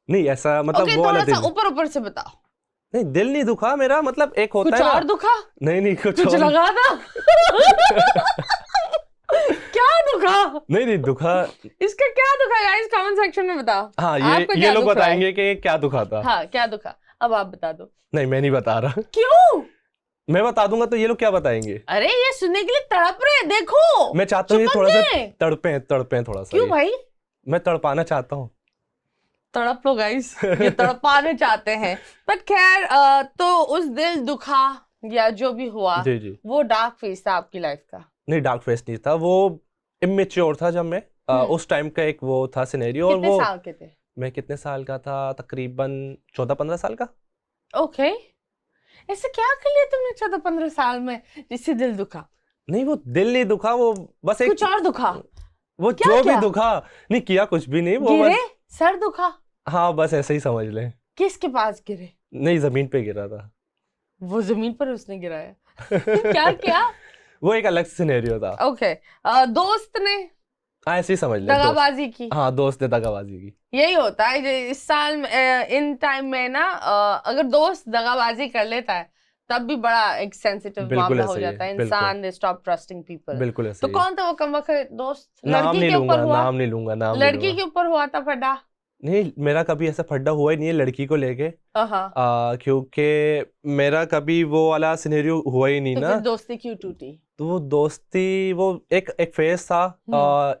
नहीं ऐसा मतलब ओके, वो वाला थोड़ा सा दिल ऊपर ऊपर से बताओ। नहीं, दिल नहीं दुखा मेरा, मतलब एक होता कुछ है ना। और दुखा? नहीं कुछ कुछ और। लगा था? क्या दुखा? नहीं दुखा। इसका क्या दुखा गाइस, कमेंट सेक्शन में बताओ। हाँ आपका ये क्या लोग दुख रहा है? बताएंगे कि क्या दुखा था। हाँ, क्या दुखा, अब आप बता दो। नहीं मैं नहीं बता रहा। क्यों? मैं बता दूंगा तो ये लोग क्या बताएंगे। अरे ये सुनने के लिए तड़प रहे हैं, देखो। मैं चाहता हूँ ये चिपक थोड़ा सा गए। तड़पे थोड़ा सा। क्यों ये भाई? मैं तड़पाना चाहता हूँ। तड़प लो गाइस, ये तड़पाने चाहते हैं। बट खैर तो उस दिल दुखा या जो भी हुआ, जी जी। वो डार्क फेस था आपकी लाइफ का? नहीं डार्क फेस नहीं था, वो इमेच्योर था जब मैं उस टाइम का एक वो था सिनेरियो। और कितने वो साल के थे? मैं कितने साल का था, तकरीबन 14-15 साल का। ओके। ऐसे क्या कर लिया तुमने 14-15 साल में जिससे दिल दुखा? नहीं वो दिल नहीं दुखा, वो बस एक कुछ और दुखा? वो क्या जो क्या? भी दुखा नहीं किया कुछ भी नहीं, वो गिरे? बस सर दुखा? हाँ बस ऐसे ही समझ लें। किसके पास गिरे? नहीं जमीन पे गिरा था। वो जमीन पर उसने गिराया? क्या क्या? वो एक अलग सिनेरियो था। ओके। दोस्त ने हाँ ऐसे ही समझ ले, दोस्त। दगाबाजी की? हाँ दोस्त ने दगाबाजी की। यही होता है जो इस साल इन टाइम में ना, अगर दोस्त दगाबाजी कर लेता है तब भी बड़ा एक सेंसिटिव बिल्कुल मामला हो ऐसे ही है, जाता है। बिल्कुल इंसान दे स्टॉप ट्रस्टिंग पीपल। बिल्कुल ऐसे तो ही है। कौन था वो कमबख्त दोस्त? नाम लड़की नहीं के ऊपर लूंगा, हुआ? नाम नहीं लूंगा, नाम नहीं लड़की के लूंगा। ऊपर हुआ था फड्डा? नहीं मेरा कभी ऐसा फड्डा हुआ ही नहीं है लड़की को लेके। हाँ। क्योंकि मेरा कभी वो वाला सिनेरियो हुआ ही नहीं तो ना। फिर दोस्ती क्यों टूटी? तो वो दोस्ती वो एक फेज था,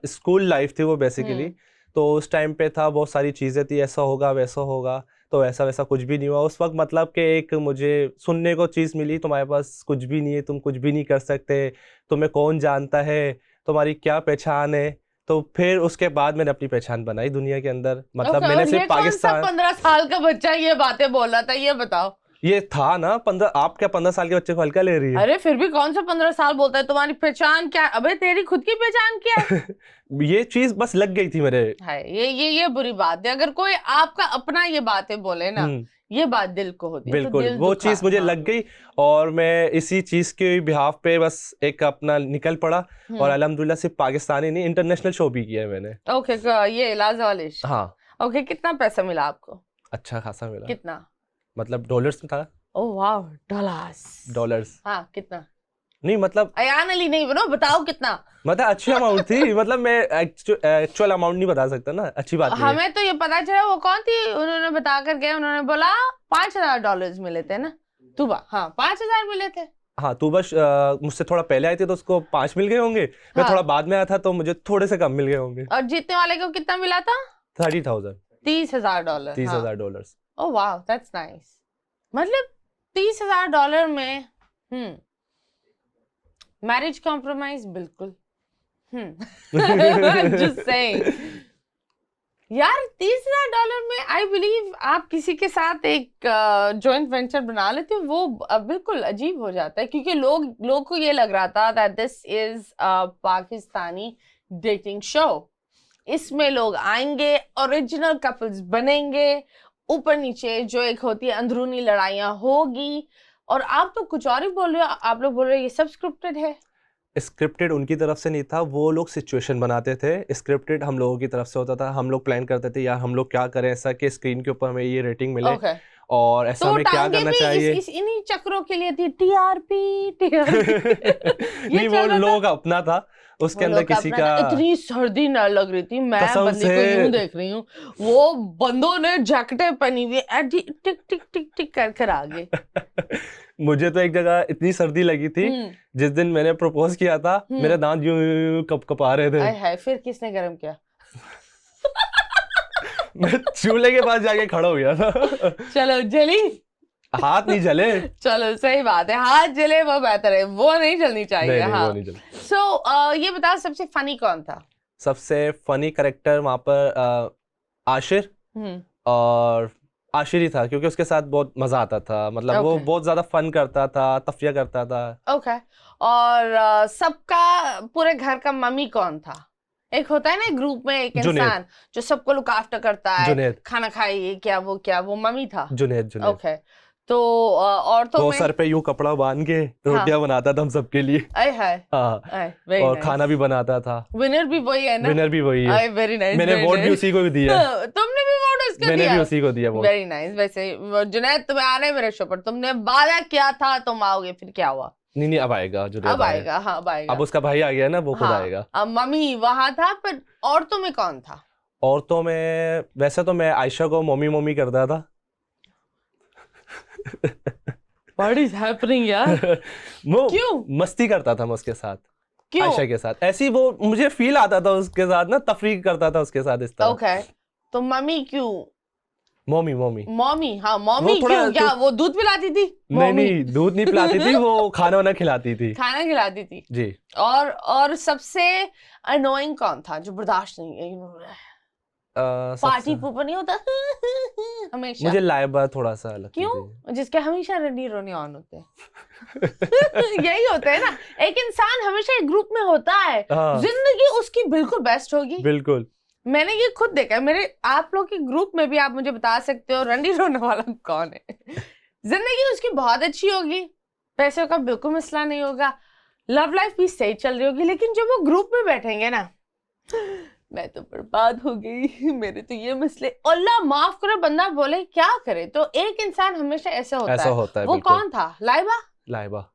स्कूल लाइफ थी वो बेसिकली। तो उस टाइम पे था, बहुत सारी चीज़ें थी, ऐसा होगा वैसा होगा, तो ऐसा वैसा कुछ भी नहीं हुआ उस वक्त। मतलब कि एक मुझे सुनने को चीज़ मिली, तुम्हारे पास कुछ भी नहीं है, तुम कुछ भी नहीं कर सकते, तुम्हें कौन जानता है, तुम्हारी क्या पहचान है। तो फिर उसके बाद मैंने अपनी पहचान बनाई दुनिया के अंदर। मतलब ओके, मैंने और ये सिर्फ कौन सा पाकिस्तान 15 साल का बच्चा ये बातें बोल रहा था, ये बताओ। ये था ना 15। आप क्या 15 साल के बच्चे को हल्का ले रही है? अरे फिर भी कौन सा 15 साल बोलता है? तुम्हारी पहचान क्या है? अबे तेरी खुद की पहचान क्या है? ये चीज बस लग गई थी मेरे। है ये बुरी बात है। अगर कोई आपका अपना ये बातें बोले ना, ये बात दिल को होती है, तो बिल्कुल दिल वो दुखा। चीज मुझे हाँ। लग गई और मैं इसी चीज के बिहाफ पे बस एक अपना निकल पड़ा। और अल्हम्दुलिल्लाह सिर्फ पाकिस्तानी नहीं, इंटरनेशनल शो भी किया है मैंने। ओके, ये इलाज वाले। हाँ ओके, कितना पैसा मिला आपको? अच्छा खासा मिला। कितना? मतलब डॉलर्स में था। ओह वाह, डॉलर्स। हाँ, कितना? नहीं मतलब अयान अली नहीं बनो, बताओ कितना? मतलब अच्छी अमाउंट थी। मतलब मैं एक्चुअल अमाउंट नहीं बता सकता ना, अच्छी बात नहीं है। हमें तो ये पता चला वो कौन थी, उन्होंने बता कर गए, उन्होंने बोला $5,000 मिले थे ना तुबा? हाँ, 5,000 मिले थे। हाँ तू बस मुझसे थोड़ा पहले आई थी तो उसको 5 मिल गए होंगे। मैं हाँ। थोड़ा बाद में आया था तो मुझे थोड़े से कम मिल गए होंगे। और जीतने वाले को कितना मिला था? 30,000 $30,000। $30,000। ओह वाह, दैट्स नाइस। मतलब $30,000 में मैरिज कॉम्प्रोमाइज बिल्कुल। जस्ट सेइंग यार, $30,000 में आई बिलीव आप किसी के साथ एक जॉइंट वेंचर बना लेते हो, वो बिल्कुल अजीब हो जाता है। क्योंकि लोग को ये लग रहा था that this is Pakistani dating show. इसमें लोग आएंगे, ओरिजिनल कपल्स बनेंगे, ऊपर नीचे जो एक होती है अंदरूनी लड़ाइयाँ होगी। और आप तो कुछ और ही बोल रहे हो, आप लोग बोल रहे हो ये सब स्क्रिप्टेड है। स्क्रिप्टेड उनकी तरफ से नहीं था, वो लोग सिचुएशन बनाते थे। स्क्रिप्टेड हम लोगों की तरफ से होता था। हम लोग प्लान करते थे यार हम लोग क्या करें ऐसा कि स्क्रीन के ऊपर हमें ये रेटिंग मिले। Okay. और ऐसा तो हमें क्या टांगे करना भी चाहिए। इस इन्हीं चक्रों के लिए थी, टीआरपी ये नहीं, चल वो रहा था। लोगों का अपना था, उसके वो अंदर लोग का किसी अपना का था, इतनी सर्दी न लग रही थी, मैं कसम बंदे से को यूं देख रही हूँ, वो बंदों ने जैकेटें पहनी हुई टिक टिक टिक टिक टिक कर कर आगे। मुझे तो एक जगह इतनी सर्दी लगी थी, जिस दिन मैंने प्रपोज किया था, मेरे दांत यूं यूं कपकपा रहे थे। आय हाय, फिर किसने गरम किया? मैं चूल्हे के पास जाके खड़ा हो गया था। चलो जली, हाथ नहीं जले। चलो सही बात है, हाथ जले वो बेहतर है, वो नहीं जलनी चाहिए। नहीं, वो हाँ, नहीं जले। सो ये बताओ सबसे फनी कौन था? सबसे फनी कैरेक्टर वहां पर आशिर, और आशिर ही था, क्योंकि उसके साथ बहुत मजा आता था, मतलब वो Okay. बहुत ज्यादा फन करता था, तफिया करता था। ओके। और सबका पूरे घर का मम्मी कौन था? एक होता है ना ग्रुप में एक जुनैद। इंसान जो सबको लुक आफ्टर करता है, जुनैद। खाना खाइए, क्या वो मम्मी था। जुनैद। जुनैद। ओके। तो औरतों वो में सर पे यूं कपड़ा बांध के रोटियां बनाता था हम सबके लिए। आय हाय, हाँ, वेरी और नाइस। खाना भी बनाता था। विनर भी वही है ना? विनर भी वही है। आय, वेरी नाइस। मैंने वोट भी उसी को भी दिया है। तुमने भी वोट उसको मैंने दिया? भी उसी को दिया वोट। Very nice. वैसे जुनैद, तुम्हें आना है मेरे शो पर, तुमने वादा किया था तुम आओगे, फिर क्या हुआ? नहीं, अब आएगा जुनैद। अब आएगा, हाँ अब आएगा। अब उसका भाई आ गया ना, वो खुद हाँ, आएगा। अब मम्मी वहां था, पर औरतों में कौन था? औरतों में वैसे तो मैं आयशा को मम्मी मम्मी करता था। What is happening यार? वो क्यों? मस्ती करता था मैं उसके साथ, क्यों? आयशा के साथ। ऐसी वो मुझे फील आता था उसके साथ ना, तफरीक करता था उसके साथ इस तरह। ओके। तो मम्मी क्यों? मम्मी मम्मी मम्मी, हाँ मम्मी वो थोड़ा क्यों? क्या वो दूध पिलाती थी? नहीं मम्मी नहीं, दूध नहीं पिलाती थी, वो खाना वाना खिलाती थी। खाना खिलाती थी। जी। और सबसे अनोइंग कौन था जो बर्दाश्त नहीं? पार्टी पूपर नहीं होता हमेशा? मुझे लाइबा थोड़ा सा लगती क्यों? थी। जिसके हमेशा रंडी रोने ऑन होते हैं। यही होता है ना, एक इंसान हमेशा एक ग्रुप में होता है, हाँ, जिंदगी उसकी बिल्कुल बेस्ट होगी। बिल्कुल। मैंने ये खुद देखा है, मेरे आप लोग के ग्रुप में भी आप मुझे बता सकते हो रंडी रोने वाला कौन है। जिंदगी उसकी बहुत अच्छी होगी, पैसों का बिल्कुल मसला नहीं होगा, लव लाइफ भी सही चल रही होगी, लेकिन जब वो ग्रुप में बैठेंगे ना, मैं तो बर्बाद हो गई, मेरे तो ये मसले, अल्लाह माफ करे बंदा बोले क्या करे। तो एक इंसान हमेशा ऐसा होता है। वो बिल्कुल। कौन था? लाइबा? लाइबा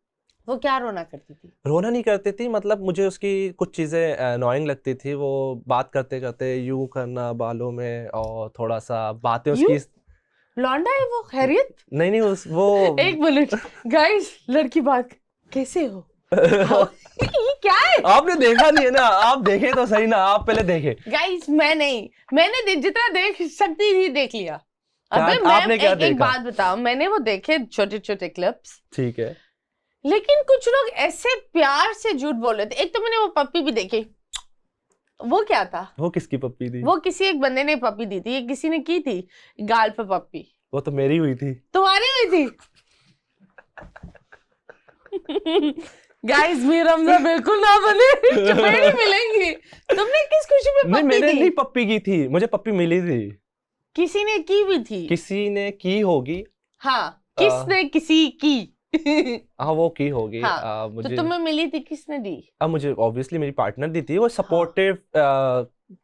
वो क्या रोना करती थी? रोना नहीं करती थी, मतलब मुझे उसकी कुछ चीजें अनोइंग लगती थी। वो बात करते करते यूं करना बालों में, और थोड़ा सा बातें उसकी। लौंडा है वो? खैरियत? नहीं नहीं, वो एक मिनट गाइस, लड़की बात कैसे हो? ये क्या है? आपने देखा नहीं है ना, आप देखे तो सही ना, आप पहले देखे। गाइस मैंने जितना देख सकती थी देख लिया। अबे आपने क्या एक बात बताओ, मैंने वो देखे छोटे छोटे क्लिप्स, ठीक है, लेकिन कुछ लोग ऐसे प्यार से झूठ बोल रहे थे। एक तो मैंने वो पप्पी भी देखी, वो क्या था? वो किसकी पप्पी थी? वो किसी एक बंदे ने पप्पी दी थी, किसी ने की थी गाल पे पप्पी। वो तो मेरी हुई थी। तुम्हारी हुई थी? गाइस मेरी रमजा बिल्कुल ना बने, चपेड़ी मिलेंगी। तुमने किस खुशी में नहीं, पप्पी मैंने दी? नहीं पप्पी की थी, मुझे पप्पी मिली थी। किसी ने की भी थी? किसी ने की होगी। हाँ, किसने किसी की? हाँ, वो की होगी। हाँ, मुझे तो तुम्हें मिली थी, किसने दी? अब मुझे ऑब्वियसली मेरी पार्टनर दी थी, वो सपोर्टिव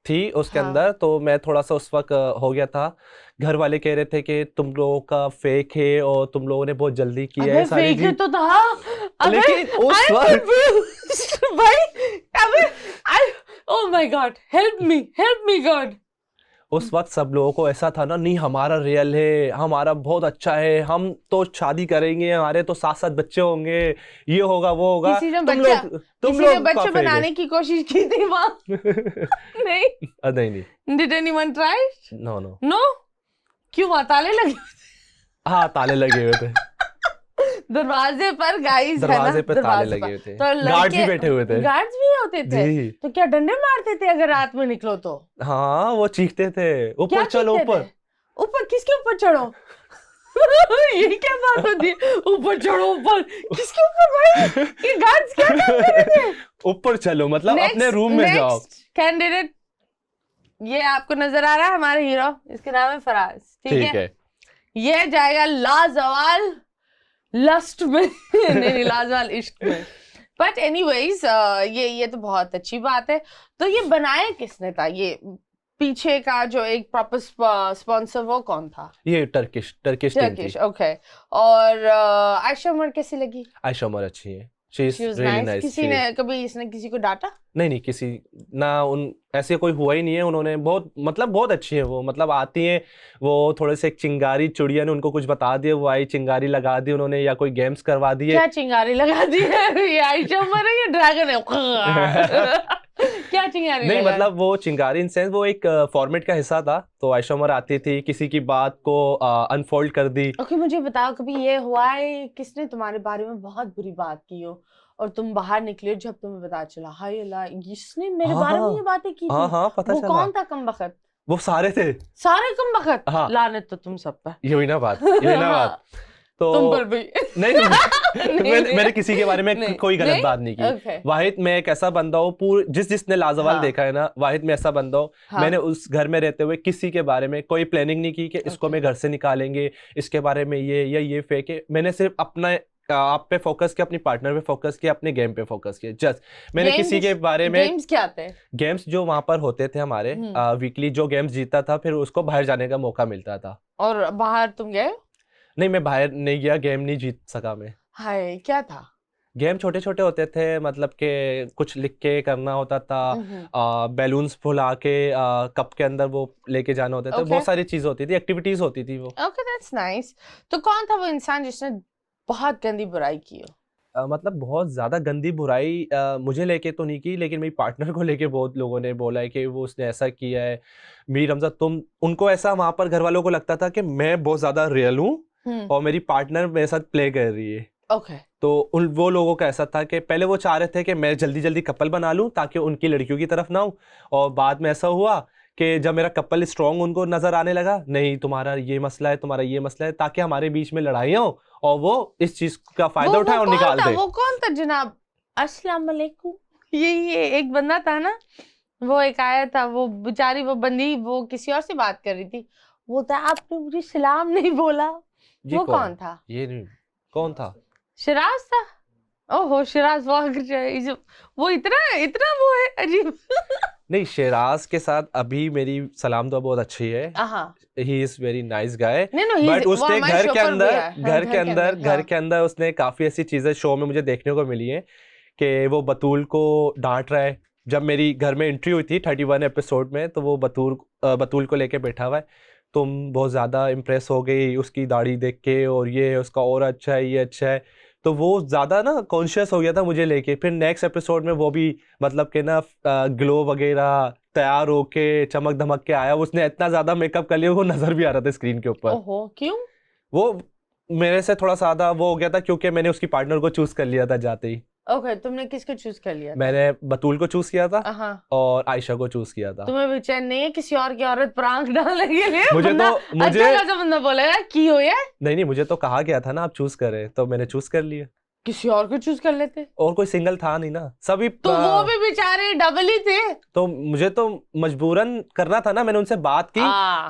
थी उसके हाँ। अंदर। तो मैं थोड़ा सा उस वक्त हो गया था, घर वाले कह रहे थे कि तुम लोगों का फेक है और तुम लोगों ने बहुत जल्दी किया है सारी फेक चीज। तो था। लेकिन उस वक्त भाई अबे oh my God, help me God. उस वक्त सब लोगों को ऐसा था ना, नहीं हमारा रियल है, हमारा बहुत अच्छा है, हम तो शादी करेंगे, हमारे तो 7-7 बच्चे होंगे, ये होगा वो होगा। किसी ने तुम लोग बच्चे बनाने की कोशिश की थी वहां? नहीं नहीं। Did anyone try? नो। क्यों वहां ताले लगे? हाँ, ताले लगे हुए थे दरवाजे पर गाइस, दरवाजे पे ताले लगे हुए थे, गार्ड्स भी बैठे हुए थे। गार्ड्स भी होते थे? तो क्या डंडे मारते थे अगर रात में निकलो तो? हाँ, वो चीखते थे, ऊपर चलो, ऊपर किसके ऊपर चढ़ो? ये क्या बात होती है, ऊपर चढ़ो? ऊपर किसके ऊपर भाई? ये गार्ड्स क्या कर रहे थे? ऊपर चलो मतलब अपने रूम में जाओ। कैंडिडेट, ये आपको नजर आ रहा है हमारे हीरो, इसके नाम है फराज, ठीक है? ये जाएगा लाजवाल लस्ट में नहीं लाजवाल इश्क में। बट एनीवेज ये तो बहुत अच्छी बात है। तो ये बनाया किसने था? ये पीछे का जो एक प्रॉपर स्पॉन्सर वो कौन था? ये टर्किश टीम थी। Turkish, okay. और आयशा उमर कैसी लगी? आयशा उमर अच्छी है, she is She was really nice. Nice. किसी ने कभी इसने किसी को डांटा? नहीं किसी ना उन ऐसे कोई हुआ ही नहीं है। उन्होंने बहुत मतलब बहुत अच्छी है वो, मतलब आती हैं वो थोड़े से, एक चिंगारी चुड़िया ने उनको कुछ बता दिया, वो आई चिंगारी लगा दी उन्होंने, या कोई गेम्स करवा दिए। क्या चिंगारी लगा दी है? ये आयशा उमर है या ड्रैगन है? क्या चिंगारी नहीं लगा? मतलब वो चिंगारी इन सेंस वो एक फॉर्मेट का हिस्सा था, तो आयशा उमर आती थी, किसी की बात को अनफोल्ड कर दी। ओके, मुझे बताओ कभी ये हुआ है किसने तुम्हारे बारे में बहुत बुरी बात की हो और तुम बाहर निकले जब तुम्हें पता चला हाय अल्लाह इसने मेरे हाँ, बारे में हाँ। ये बातें की हाँ थी? हाँ पता वो चला। कौन था कमबख्त? वो सारे थे, सारे कमबख्त? हाँ। लानत तो तुम सब पर। यही ना बात, यही ना बात। तो तुम पर भी। नहीं मैंने किसी के बारे में नहीं, कोई गलत नहीं? बात नहीं की। Okay. वाहिद मैं एक ऐसा बंदा हूँ, जिसने लाजवाल हाँ। देखा है ना, वाहिद में ऐसा बंदा हूँ। हाँ। मैंने उस घर में रहते हुए किसी के बारे में कोई प्लानिंग नहीं की कि इसको Okay. मैं घर से निकालेंगे, इसके बारे में ये या ये फेंक है। मैंने सिर्फ अपना आप पे फोकस किया, अपनी पार्टनर पे फोकस किया, अपने गेम पे फोकस किया। जस्ट मैंने किसी के बारे में गेम्स क्या थे? गेम्स जो वहां पर होते थे हमारे वीकली, जो गेम्स जीता था फिर उसको बाहर जाने का मौका मिलता था। और बाहर तुम गए? नहीं मैं बाहर नहीं गया, गेम नहीं जीत सका मैं। हाय क्या था? गेम छोटे छोटे होते थे, मतलब कि कुछ लिख के करना होता था, बैलून्स फुला के कप के अंदर वो लेके जाना होता था। Okay. बहुत सारी चीज होती थी, एक्टिविटीज होती थी वो। Okay that's nice. तो कौन था वो इंसान जिसने बहुत गंदी बुराई की हो? मतलब बहुत ज्यादा गंदी बुराई मुझे लेके तो नहीं की, लेकिन मेरी पार्टनर को लेके बहुत लोगों ने बोला है कि वो उसने ऐसा किया है। मीर हमजा तुम, उनको ऐसा वहां पर घर वालों को लगता था कि मैं बहुत ज्यादा रियल हूँ और मेरी पार्टनर मेरे साथ प्ले कर रही है। ओके। तो वो लोगों का ऐसा था कि पहले वो चाह रहे थे कि मैं जल्दी जल्दी कपल बना लूं ताकि उनकी लड़कियों की तरफ ना हूं, और बाद में ऐसा हुआ कि जब मेरा कपल स्ट्रांग उनको नजर आने लगा, नहीं तुम्हारा ये मसला है, तुम्हारा ये मसला है, ताकि हमारे बीच में लड़ाइयाँ हो और वो इस चीज का फायदा उठाए और निकाल दे। वो कौन था जनाब? अस्सलाम वालेकुम। ये एक बंदा था ना, वो एक आया था, वो बेचारी वो बंदी वो किसी और से बात कर रही थी, वो था आपने मुझे सलाम नहीं बोला। वो कौन था? ये नहीं, कौन था? शिराज था। ओहो शिराज, वो इतना इतना वो है अजीब। नहीं शिराज के साथ अभी मेरी सलाम दुआ बहुत अच्छी है। He is very nice guy. But उसने घर के अंदर उसने काफी ऐसी चीजें शो में मुझे देखने को मिली है कि वो बतूल को डांट रहा है। जब मेरी घर में एंट्री हुई थी 31 एपिसोड में, तो वो बतूल को लेके बैठा हुआ है, तुम बहुत ज़्यादा इम्प्रेस हो गई उसकी दाढ़ी देख के, और ये उसका और अच्छा है, ये अच्छा है। तो वो ज़्यादा ना कॉन्शियस हो गया था मुझे लेके। फिर नेक्स्ट एपिसोड में वो भी मतलब कि ना ग्लो वगैरह तैयार होके चमक धमक के आया। उसने इतना ज़्यादा मेकअप कर लिया वो नज़र भी आ रहा था स्क्रीन के ऊपर। ओहो क्यों? वो मेरे से थोड़ा ज़्यादा वो हो गया था क्योंकि मैंने उसकी पार्टनर को चूज़ कर लिया था जाते ही। ओके, तुमने किसको चूज कर लिया था? मैंने बतूल को चूज किया था और आयशा को चूज किया था। तुम्हें बेचैन नहीं है किसी और की औरत पर आंख डालने के लिए? मुझे अच्छा बंदा बोलेगा की हो ये? नहीं मुझे तो कहा गया था ना आप चूज करें, तो मैंने चूज कर लिया। किसी और को चूज कर लेते? और कोई सिंगल था नहीं ना, सभी तो वो भी बेचारे डबल ही थे। तो मुझे तो मजबूरन करना था ना। मैंने उनसे बात की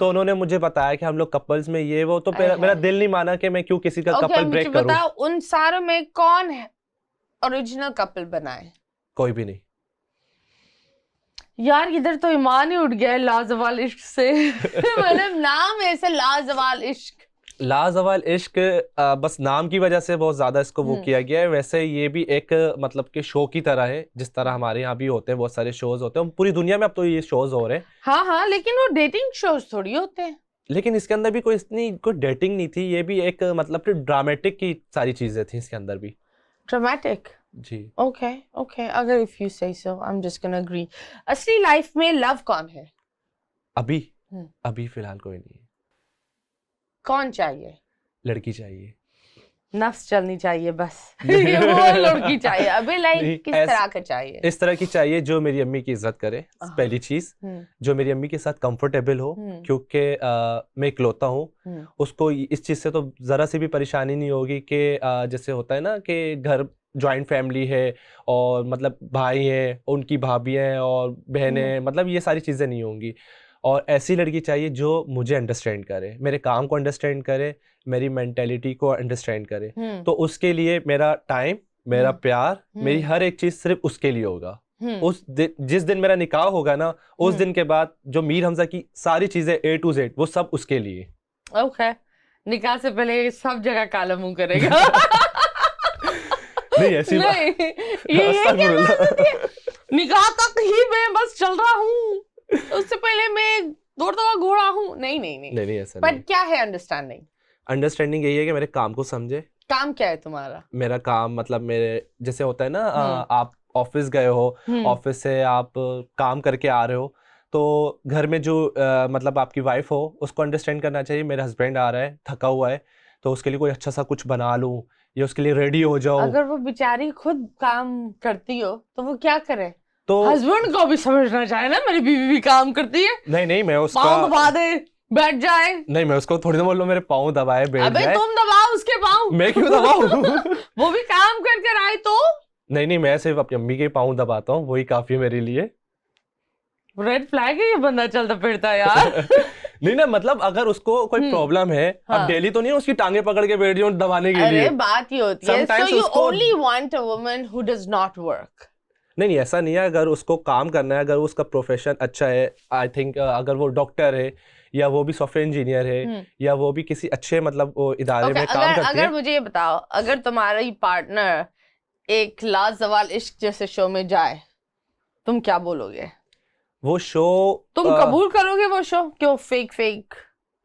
तो उन्होंने मुझे बताया कि हम लोग कपल्स में ये वो, तो मेरा दिल नहीं माना कि मैं क्यों किसी का कपल ब्रेक करूं। बताओ उन सारों में कौन है ओरिजिनल कपल बनाए? कोई भी नहीं यार। इधर तो ईमान ही उठ गया है लाजवाल इश्क से। मतलब नाम ऐसे लाजवाल इश्क। लाजवाल इश्क बस नाम की वजह से बहुत ज्यादा इसको वो किया गया है। वैसे ये भी एक मतलब कि शो की तरह है, जिस तरह हमारे यहाँ भी होते हैं बहुत सारे शोज होते हैं पूरी दुनिया में। अब तो ये शोज हो रहे हैं। हाँ लेकिन वो डेटिंग शोज थोड़ी होते हैं। लेकिन इसके अंदर भी कोई डेटिंग नहीं थी, ये भी एक मतलब कि ड्रामेटिक की सारी चीजें थी इसके अंदर भी। ड्रामेटिक? जी ओके अगर if you say so I am just gonna agree. असली लाइफ में लव कौन है अभी फिलहाल कोई नहीं है। कौन चाहिए? लड़की चाहिए, नफ्स चलनी चाहिए बस। ये वो लड़की चाहिए अभी। लाइक किस तरह का चाहिए? इस तरह की चाहिए जो मेरी अम्मी की इज्जत करे, पहली चीज। जो मेरी अम्मी के साथ कंफर्टेबल हो, क्योंकि मैं इकलौता हूँ। उसको इस चीज से तो जरा सी भी परेशानी नहीं होगी कि जैसे होता है ना कि घर जॉइंट फैमिली है और मतलब भाई हैं, उनकी भाभी हैं और बहनें, मतलब ये सारी चीजें नहीं होंगी। और ऐसी लड़की चाहिए जो मुझे अंडरस्टैंड करे, मेरे काम को अंडरस्टैंड करे, मेरी मेंटेलिटी को अंडरस्टैंड करे। तो उसके लिए मेरा टाइम, मेरा प्यार, मेरी हर एक चीज सिर्फ उसके लिए होगा। जिस दिन मेरा निकाह होगा ना, उस हम्म। दिन के बाद जो मीर हमजा की सारी चीजें A to Z वो सब उसके लिए। ओके, निकाह से पहले सब जगह काला मुंह करेगा। नहीं ऐसी बात, नहीं, ये क्या अस्तगफुरुल्लाह। बात होती है? निकाह तक ही मैं बस चल रहा हूँ, उससे पहले मैं दौड़ता हुआ घोड़ा हूँ। नहीं नहीं नहीं, नहीं ऐसा पर नहीं। क्या है अंडरस्टैंडिंग? अंडरस्टैंडिंग यही है कि मेरे काम को समझे। काम क्या है तुम्हारा? मेरा काम मतलब मेरे जैसे होता है ना, हम्म। आप ऑफिस गए हो, ऑफिस से आप काम करके आ रहे हो, तो घर में जो मतलब आपकी वाइफ हो उसको अंडरस्टैंड करना चाहिए मेरा हस्बैंड आ रहा है, थका हुआ है, तो उसके लिए कोई अच्छा सा कुछ बना लूं या उसके लिए रेडी हो जाओ। अगर वो बेचारी खुद काम करती हो तो वो क्या करे? तो हस्बैंड को भी समझना चाहिए ना, मेरी बीवी भी काम करती है। नहीं मैं उसका पाँव दबा दे, बैठ जाए। नहीं मैं उसको थोड़ी ना बोल रहा हूं मेरे पाँव दबाए बैठ अबे जाए। तुम दबाओ उसके पाँव। मैं क्यों दबाऊं? वो भी काम कर कर आए तो। नहीं मैं सिर्फ अपनी अम्मी के पाँव दबाता हूँ, वही काफी है मेरे लिए। रेड फ्लैग है ये बंदा चलता फिरता यार। नहीं ना, मतलब अगर उसको कोई प्रॉब्लम है, हाँ। अब डेली तो नहीं उसकी टांगे पकड़ के बैठ जाऊं दबाने के लिए। अरे बात ही होती है, Sometimes so you उसको- only want a woman who does not work. नहीं ऐसा नहीं है, अगर उसको काम करना है, अगर उसका प्रोफेशन अच्छा है, आई थिंक अगर वो डॉक्टर है या वो भी सॉफ्टवेयर इंजीनियर है या वो भी किसी अच्छे मतलब वो इदारे में काम करती अगर है। मुझे ये बताओ, अगर तुम्हारी पार्टनर एक लाजवाल इश्क जैसे शो में जाए, तुम क्या बोलोगे? वो शो तुम कबूल करोगे वो शो क्यों फेक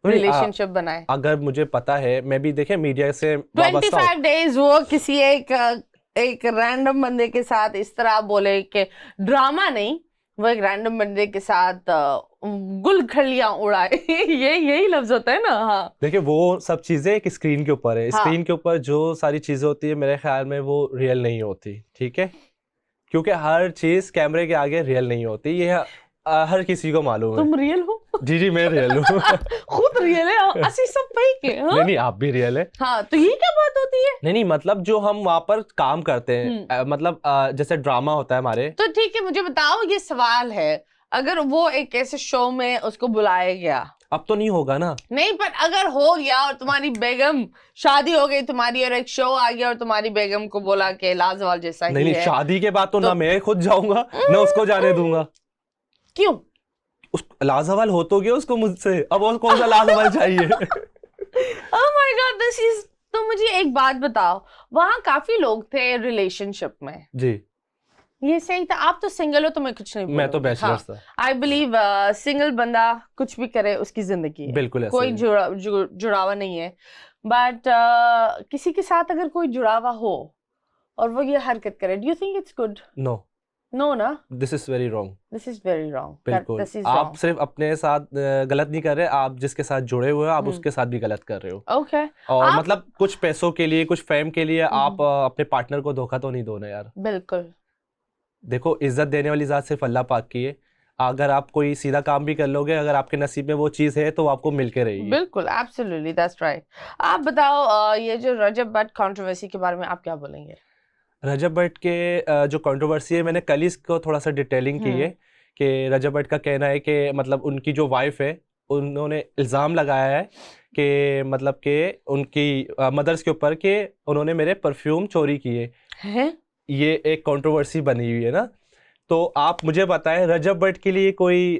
रिलेशनशिप बनाए? अगर मुझे पता है, मैं भी देखे मीडिया से वाबस्ता हूं। 25 डेज वो किसी एक रैंडम बंदे के साथ इस तरह बोले कि ड्रामा नहीं, वो एक रैंडम बंदे के साथ गुलखलियां उड़ाए। यही लफ्ज होता है ना? हाँ, देखिए वो सब चीजें एक स्क्रीन के ऊपर है। हाँ। स्क्रीन के ऊपर जो सारी चीजें होती है मेरे ख्याल में वो रियल नहीं होती, ठीक है, क्योंकि हर चीज कैमरे के आगे रियल नहीं होती, ये हर किसी को मालूम है। तुम रियल हो? जी मैं रियल हूँ। खुद रियल है, असली सब फेक है। हाँ? नहीं आप भी रियल है। हाँ, तो ये क्या बात होती है? नहीं मतलब जो हम वहाँ पर काम करते हैं, मतलब जैसे ड्रामा होता है हमारे। तो ठीक है, मुझे बताओ, ये सवाल है, अगर वो एक ऐसे शो में उसको बुलाया गया, अब तो नहीं होगा ना। नहीं, पर अगर हो गया और तुम्हारी बेगम, शादी हो गई तुम्हारी और एक शो आ गया और तुम्हारी बेगम को बोला कि लाजवाल जैसा ही नहीं है, शादी के बाद तो ना मैं खुद जाऊंगा ना उसको जाने दूंगा। क्यों? उस लाजवाल हो तो गया उसको मुझसे, अब और कौन सा लाजवाल चाहिए? Oh my God, this is... तो मुझे एक बात बताओ, वहां काफी लोग थे रिलेशनशिप में, जी ये सही था? आप तो सिंगल हो तो मैं कुछ नहीं मैं तो बोलूंगी। बैचलर था। आई बिलीव सिंगल बंदा कुछ भी करे उसकी जिंदगी है, बिल्कुल ऐसे कोई ही। जुड़ावा नहीं है, बट किसी के साथ अगर कोई जुड़ावा हो और वो ये हरकत करे, do you think it's good? No no ना, this is very wrong. This is very wrong. बिल्कुल, दिस इज आप रॉन्ग। सिर्फ अपने साथ गलत नहीं कर रहे, आप जिसके साथ जुड़े हुए हो आप उसके साथ भी गलत कर रहे हो। ओके, और आप- मतलब कुछ पैसों के लिए, कुछ फेम के लिए आप अपने पार्टनर को धोखा तो नहीं दो ना यार। बिल्कुल। देखो इज्जत देने वाली जात सिर्फ अल्लाह पाक की है। अगर आप कोई सीधा काम भी कर लोगे, अगर आपके नसीब में वो चीज़ है तो वो आपको मिल के रहेगी। बिल्कुल, एब्सोल्युटली, दैट्स राइट। आप बताओ, ये जो रजब भट्ट कंट्रोवर्सी के बारे में आप क्या बोलेंगे? रजब भट्ट के जो कंट्रोवर्सी है, मैंने कल ही इसको थोड़ा सा डिटेलिंग की है कि रजब भट्ट का कहना है कि मतलब उनकी जो वाइफ है उन्होंने इल्ज़ाम लगाया है कि मतलब कि उनकी मदर्स के ऊपर कि उन्होंने मेरे परफ्यूम चोरी किए हैं? ये एक कंट्रोवर्सी बनी हुई है ना। तो आप मुझे बताएं, रजब भट्ट के लिए कोई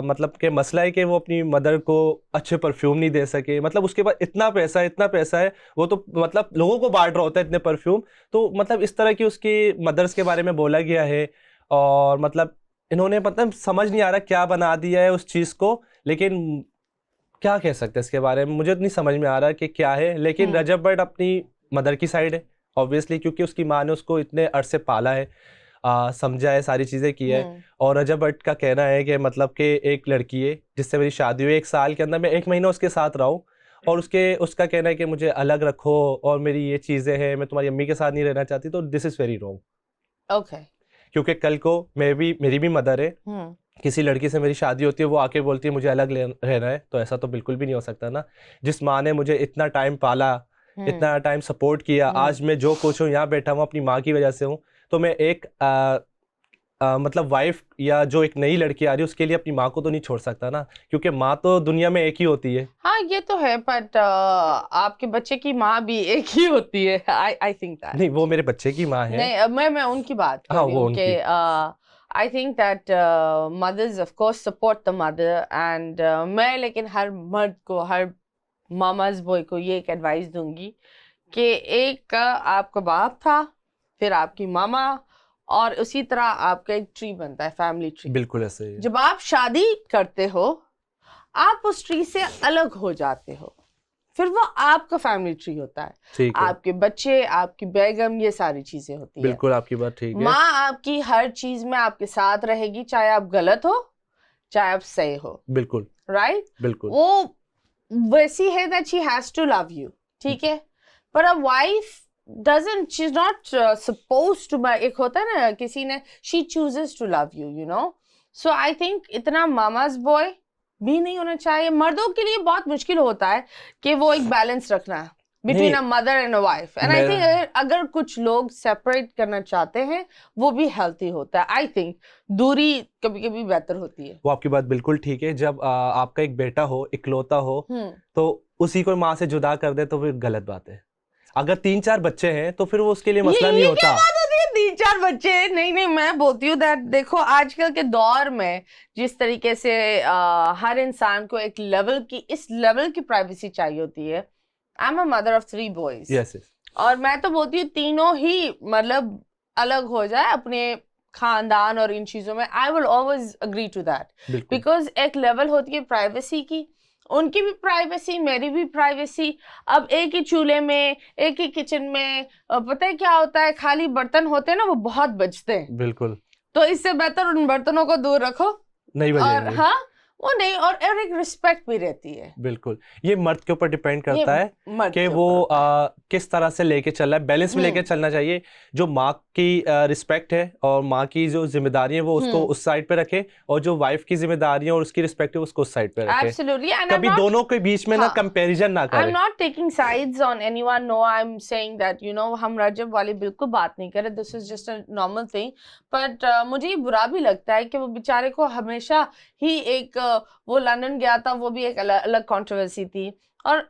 मतलब के मसला है कि वो अपनी मदर को अच्छे परफ्यूम नहीं दे सके? मतलब उसके पास इतना पैसा है, वो तो मतलब लोगों को बांट रहा होता है इतने परफ्यूम। तो मतलब इस तरह की उसकी मदर्स के बारे में बोला गया है और मतलब इन्होंने मतलब समझ नहीं आ रहा क्या बना दिया है उस चीज़ को, लेकिन क्या कह सकते हैं इसके बारे में, मुझे तो नहीं समझ में आ रहा कि क्या है। लेकिन रजब भट्ट अपनी मदर की साइड है ऑब्वियसली, क्योंकि उसकी माँ ने उसको इतने अरसे पाला है, समझा है, सारी चीज़ें की है। और रजब भट्ट का कहना है कि मतलब कि एक लड़की है जिससे मेरी शादी हुई, 1 साल के अंदर मैं 1 महीना उसके साथ रहा हूँ और उसका कहना है कि मुझे अलग रखो और मेरी ये चीज़ें हैं, मैं तुम्हारी अम्मी के साथ नहीं रहना चाहती। तो this is very wrong. Okay, क्योंकि कल को मेरी भी मदर है, किसी लड़की से मेरी शादी होती है, वो आके बोलती है मुझे अलग रहना है, तो ऐसा तो बिल्कुल भी नहीं हो सकता ना। जिस माँ ने मुझे इतना टाइम पाला, इतना टाइम सपोर्ट किया, आज मैं जो कुछ हूँ यहाँ बैठा हूँ अपनी माँ की वजह से हूँ, तो मैं एक मतलब वाइफ या जो एक नई लड़की आ रही है उसके लिए अपनी माँ को तो नहीं छोड़ सकता ना, क्योंकि माँ तो दुनिया में एक ही होती है। हाँ ये तो है, बट आपके बच्चे की माँ भी एक ही होती है। I think that. नहीं वो मेरे बच्चे की माँ है। नहीं, मैं उनकी बात कर हाँ, रही वो हूँ उनकी। कि I think that mothers of course support the mother and मैं लेकिन हर मर्द को, हर मामाज बॉय को ये एक एडवाइस दूंगी कि एक आपका बाप था, फिर आपकी मामा, और उसी तरह आपका एक ट्री बनता है, फैमिली ट्री। बिल्कुल ऐसे ही है। जब आप शादी करते हो आप उस ट्री से अलग हो जाते हो, फिर वो आपका फैमिली ट्री होता है। ठीक है, आपके बच्चे, आपकी बेगम, ये सारी चीजें होती है। बिल्कुल आपकी बात ठीक है। माँ आपकी हर चीज में आपके साथ रहेगी, चाहे आप गलत हो चाहे आप सही हो, बिल्कुल राइट? बिल्कुल वो वैसी है that she has to love you, ठीक है? पर a wife doesn't, she's not supposed to, एक होता है ना किसी ने, she chooses to love you, you know? So I think इतना मामा's boy भी नहीं होना चाहिए। मर्दों के लिए बहुत मुश्किल होता है कि वो एक बैलेंस रखना बिटवीन नहीं। A mother and a wife, and I think अगर कुछ लोग सेपरेट करना चाहते हैं वो भी हेल्थी होता है। आई थिंक दूरी कभी कभी बेहतर होती है। वो आपकी बात बिल्कुल ठीक है। जब आपका एक बेटा हो, इकलौता हो, तो उसी को माँ से जुदा कर दे तो फिर गलत बात है। अगर 3-4 बच्चे हैं तो फिर वो उसके लिए मसला नहीं होता। 3-4 बच्चे नहीं, मैं बोलती हूँ दैट देखो आजकल के दौर में जिस तरीके से हर इंसान को एक लेवल की, इस लेवल की प्राइवेसी चाहिए होती है। I am a mother of 3 boys। Yes yes. और मैं तो बोलती हूँ तीनों ही मतलब अलग हो जाए अपने खानदान और इन चीजों में। I will always agree to that, because एक लेवल होती है प्राइवेसी की, उनकी भी प्राइवेसी, मेरी भी प्राइवेसी। अब एक ही चूल्हे में, एक ही किचन में, पता है क्या होता है, खाली बर्तन होते हैं ना वो बहुत बचते हैं। बिल्कुल। तो इससे बेहतर उन बर्तनों को दूर रखो, नहीं और बजेंगे। हाँ वो नहीं, और एक रिस्पेक्ट भी रहती है। बिल्कुल, ये मर्द के ऊपर डिपेंड करता है मर्द कि के वो ऊपर किस तरह से लेके चल रहा है, बैलेंस में लेके चलना चाहिए। जो माँ की रिस्पेक्ट है और माँ की जो जिम्मेदारी है वो उसको उस साइड पे रखे, और जो वाइफ की जिम्मेदारी है और उसकी रिस्पेक्ट है उसको उस साइड पे रखे। Absolutely, and कभी दोनों के बीच में ना हाँ, कंपैरिजन ना I'm करें। not taking sides on anyone. No, I'm saying that you know हम रजब वाली बिल्कुल बात नहीं कर रहे. This is just a normal thing. But मुझे ये बुरा भी लगता है कि वो बेचारे को हमेशा ही एक वो लंदन गया था, वो भी एक अलग कंट्रोवर्सी थी। और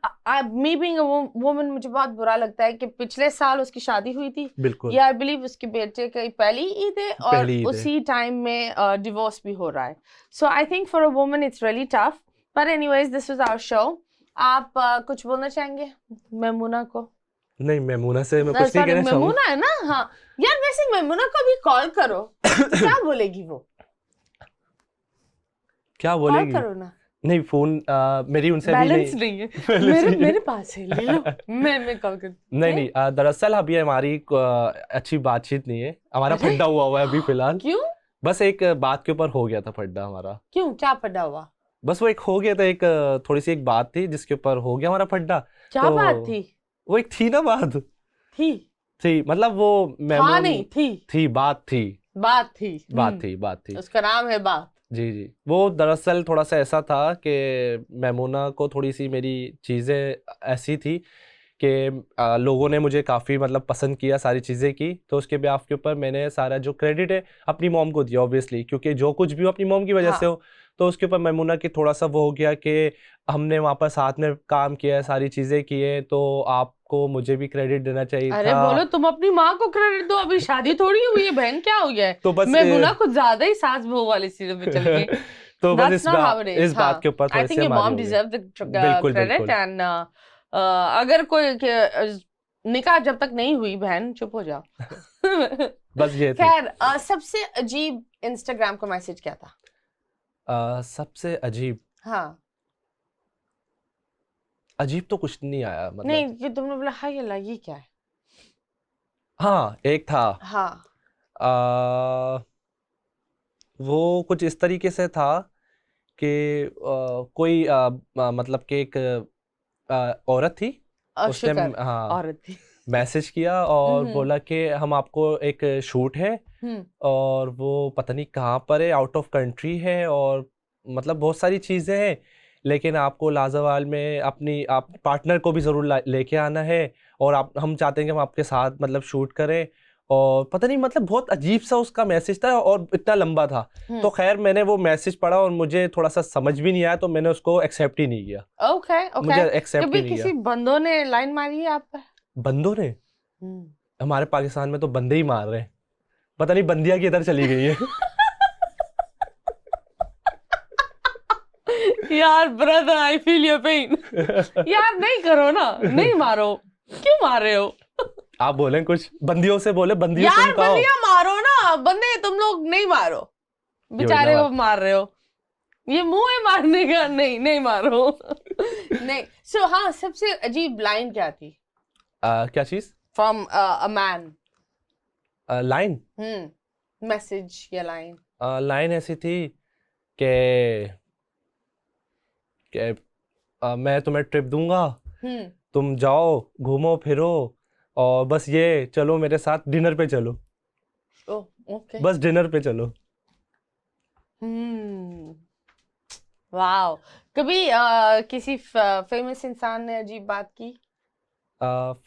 me being a woman, मुझे बहुत बुरा लगता है कि पिछले साल उसकी शादी हुई थी। बिल्कुल। या I believe उसके बेटे की पहली ईद है और उसी टाइम में डिवोर्स भी हो रहा है। So I think for a woman it's really tough. But anyways, this was our show. आप कुछ बोलना चाहेंगे मेमुना को? नहीं, मेमुना से मैं कुछ नहीं कहना चाहूँगा। मेमुना है ना? हाँ यार, वैसे मेमुना को भी कॉल करो, क्या बोलेगी वो? क्या बोलेगी? कॉल करो ना। नहीं, फोन मेरी उनसे अभी बैलेंस नहीं है, मेरे पास है, ले लो, मैं कॉल कर। नहीं, दरअसल अभी हमारी अच्छी बातचीत नहीं है, हमारा फड्डा हुआ है अभी फिलहाल। क्यों? बस एक बात के ऊपर हो गया था फड्डा हमारा। क्यों, क्या फड्डा हुआ? बस वो एक हो गया था, एक थोड़ी सी एक बात थी जिसके ऊपर हो गया हमारा फड्डा। क्या बात थी? वो एक थी ना बात, थी मतलब वो हाँ नहीं थी, बात थी। उसका नाम है बात। जी। वो दरअसल थोड़ा सा ऐसा था कि मेमुना को थोड़ी सी मेरी चीज़ें ऐसी थी कि लोगों ने मुझे काफ़ी मतलब पसंद किया, सारी चीज़ें की, तो उसके बिहाफ के ऊपर मैंने सारा जो क्रेडिट है अपनी मॉम को दिया ऑब्वियसली, क्योंकि जो कुछ भी हो अपनी मॉम की वजह से हो। तो उसके ऊपर मेमुना की थोड़ा सा वो हो गया कि हमने वहाँ पर साथ में काम किया है, सारी चीज़ें की है, तो आपको मुझे भी क्रेडिट देना चाहिए था। अरे बोलो, तुम अपनी माँ को क्रेडिट दो, अभी शादी थोड़ी हुई है बहन, क्या हो गया है? तो बस मेमुना कुछ ज्यादा ही सास बहू वाली सीरीज में चल गई। तो बस इस बात के ऊपर I think your mom deserve the credit, and अगर कोई निकाह जब तक नहीं हुई बहन चुप हो जाओ। बस ये खैर, सबसे अजीब इंस्टाग्राम का मैसेज क्या था? सबसे अजीब, हाँ अजीब तो कुछ नहीं आया, मतलब नहीं कि तुमने बोला हाँ ये क्या है? हाँ एक था। हाँ वो कुछ इस तरीके से था कि कोई मतलब कि एक औरत थी, उसने हाँ औरत थी, मैसेज किया और बोला कि हम आपको एक शूट है और वो पता नहीं कहाँ पर है, आउट ऑफ कंट्री है, और मतलब बहुत सारी चीज़ें हैं, लेकिन आपको लाजवाल में आप पार्टनर को भी ज़रूर लेके आना है, और हम चाहते हैं कि हम आपके साथ मतलब शूट करें। और पता नहीं मतलब बहुत अजीब सा उसका मैसेज था और इतना लंबा था। तो खैर मैंने वो मैसेज पढ़ा और मुझे थोड़ा सा समझ भी नहीं आया, तो मैंने उसको एक्सेप्ट ही नहीं किया। ओके मुझे एक्सेप्ट ही नहीं किसी किया। बंदों ने लाइन मारी है आप पर? बंदों ने? हमारे पाकिस्तान में तो बंदे ही मार रहे हैं, पता नहीं बंदियां किधर चली गई है। यार brother I feel your pain. यार नहीं करो ना, नहीं मारो, क्यों मार रहे हो? आप बोले कुछ, बंदियों से बोले, बंदियों यार तुम कहो। बंदियां मारो ना, बंदे तुम लोग नहीं मारो, बेचारे को मार रहे हो। ये मुंह है मारने का, नहीं नहीं मारो। नहीं। सो हाँ, सबसे अजीब लाइन क्या थी क्या चीज? From a man? Line? Message या लाइन? लाइन ऐसी थी कि मैं तुम्हें ट्रिप दूंगा, तुम जाओ घूमो फिरो और बस ये चलो मेरे साथ डिनर पे चलो। ओके। बस डिनर पे चलो। वाओ। कभी किसी फेमस इंसान ने अजीब बात की?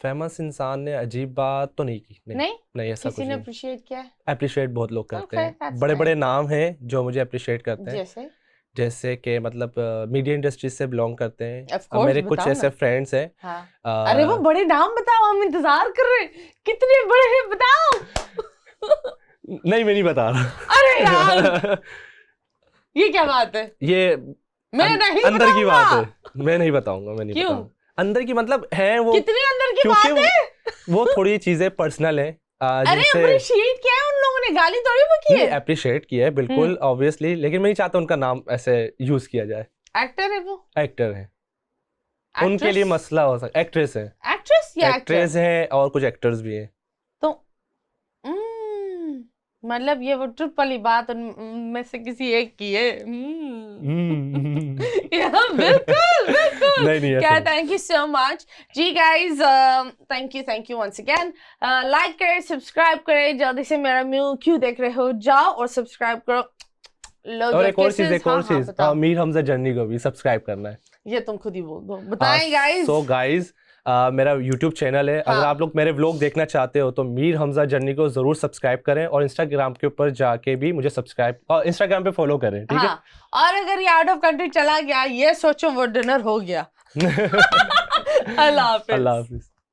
फेमस इंसान ने अजीब बात तो नहीं की। नहीं ऐसा किसी कुछ ने नहीं। अप्रिशिएट किया है? अप्रिशिएट बहुत लोग करते Okay, हैं, that's बड़े बड़े nice. नाम हैं जो मुझे अप्रिशिएट करते हैं, जैसे कि मतलब मीडिया इंडस्ट्री से बिलोंग करते हैं। Of course, मेरे कुछ बताओ ऐसे ना। फ्रेंड्स हैं। हाँ। अरे वो बड़े नाम बताओ, हम इंतजार कर रहे हैं, कितने बड़े हैं बताओ। नहीं मैं नहीं बता रहा। अरे यार ये क्या बात है? ये मैं नहीं अंदर की बात बताऊंगा। है, मैं नहीं बताऊंगा, मैं नहीं क्यों? बताऊंगा। अंदर की मतलब है वो, कितने अंदर की क्योंकि बात है? वो थोड़ी चीजें पर्सनल है। अरे अप्रिशिएट किया है उन लोगों ने, गाली थोड़ी वो की है। अप्रिशिएट किया है बिल्कुल ऑब्वियसली, लेकिन मैं नहीं चाहता उनका नाम ऐसे यूज किया जाए। एक्टर है वो? एक्टर है, उनके लिए मसला हो सकता। एक्ट्रेस है। एक्ट्रेस या एक्ट्रेस है और कुछ एक्टर्स भी हैं। तो मतलब ये वो ट्रिप वाली बात उनमें से किसी एक की है। बिल्कुल बिल्कुल। नहीं क्या, थैंक यू सो मच जी guys, thank you once again. Like करें, सब्सक्राइब करें, जल्दी से मेरा म्यू क्यों देख रहे हो, जाओ और सब्सक्राइब करो। और एक और चीज, मीर हमजा जर्नी को भी सब्सक्राइब करना है। ये तुम खुद ही बोल दो, बताएं गाइस। सो गाइस मेरा YouTube चैनल है, अगर आप लोग मेरे व्लॉग देखना चाहते हो तो मीर हमजा जर्नी को जरूर सब्सक्राइब करें और इंस्टाग्राम के ऊपर जाके भी मुझे सब्सक्राइब और इंस्टाग्राम पे फॉलो करें, ठीक है? और अगर ये आउट ऑफ कंट्री चला गया, ये सोचो वो डिनर हो गया। अल्लाह हाफिज।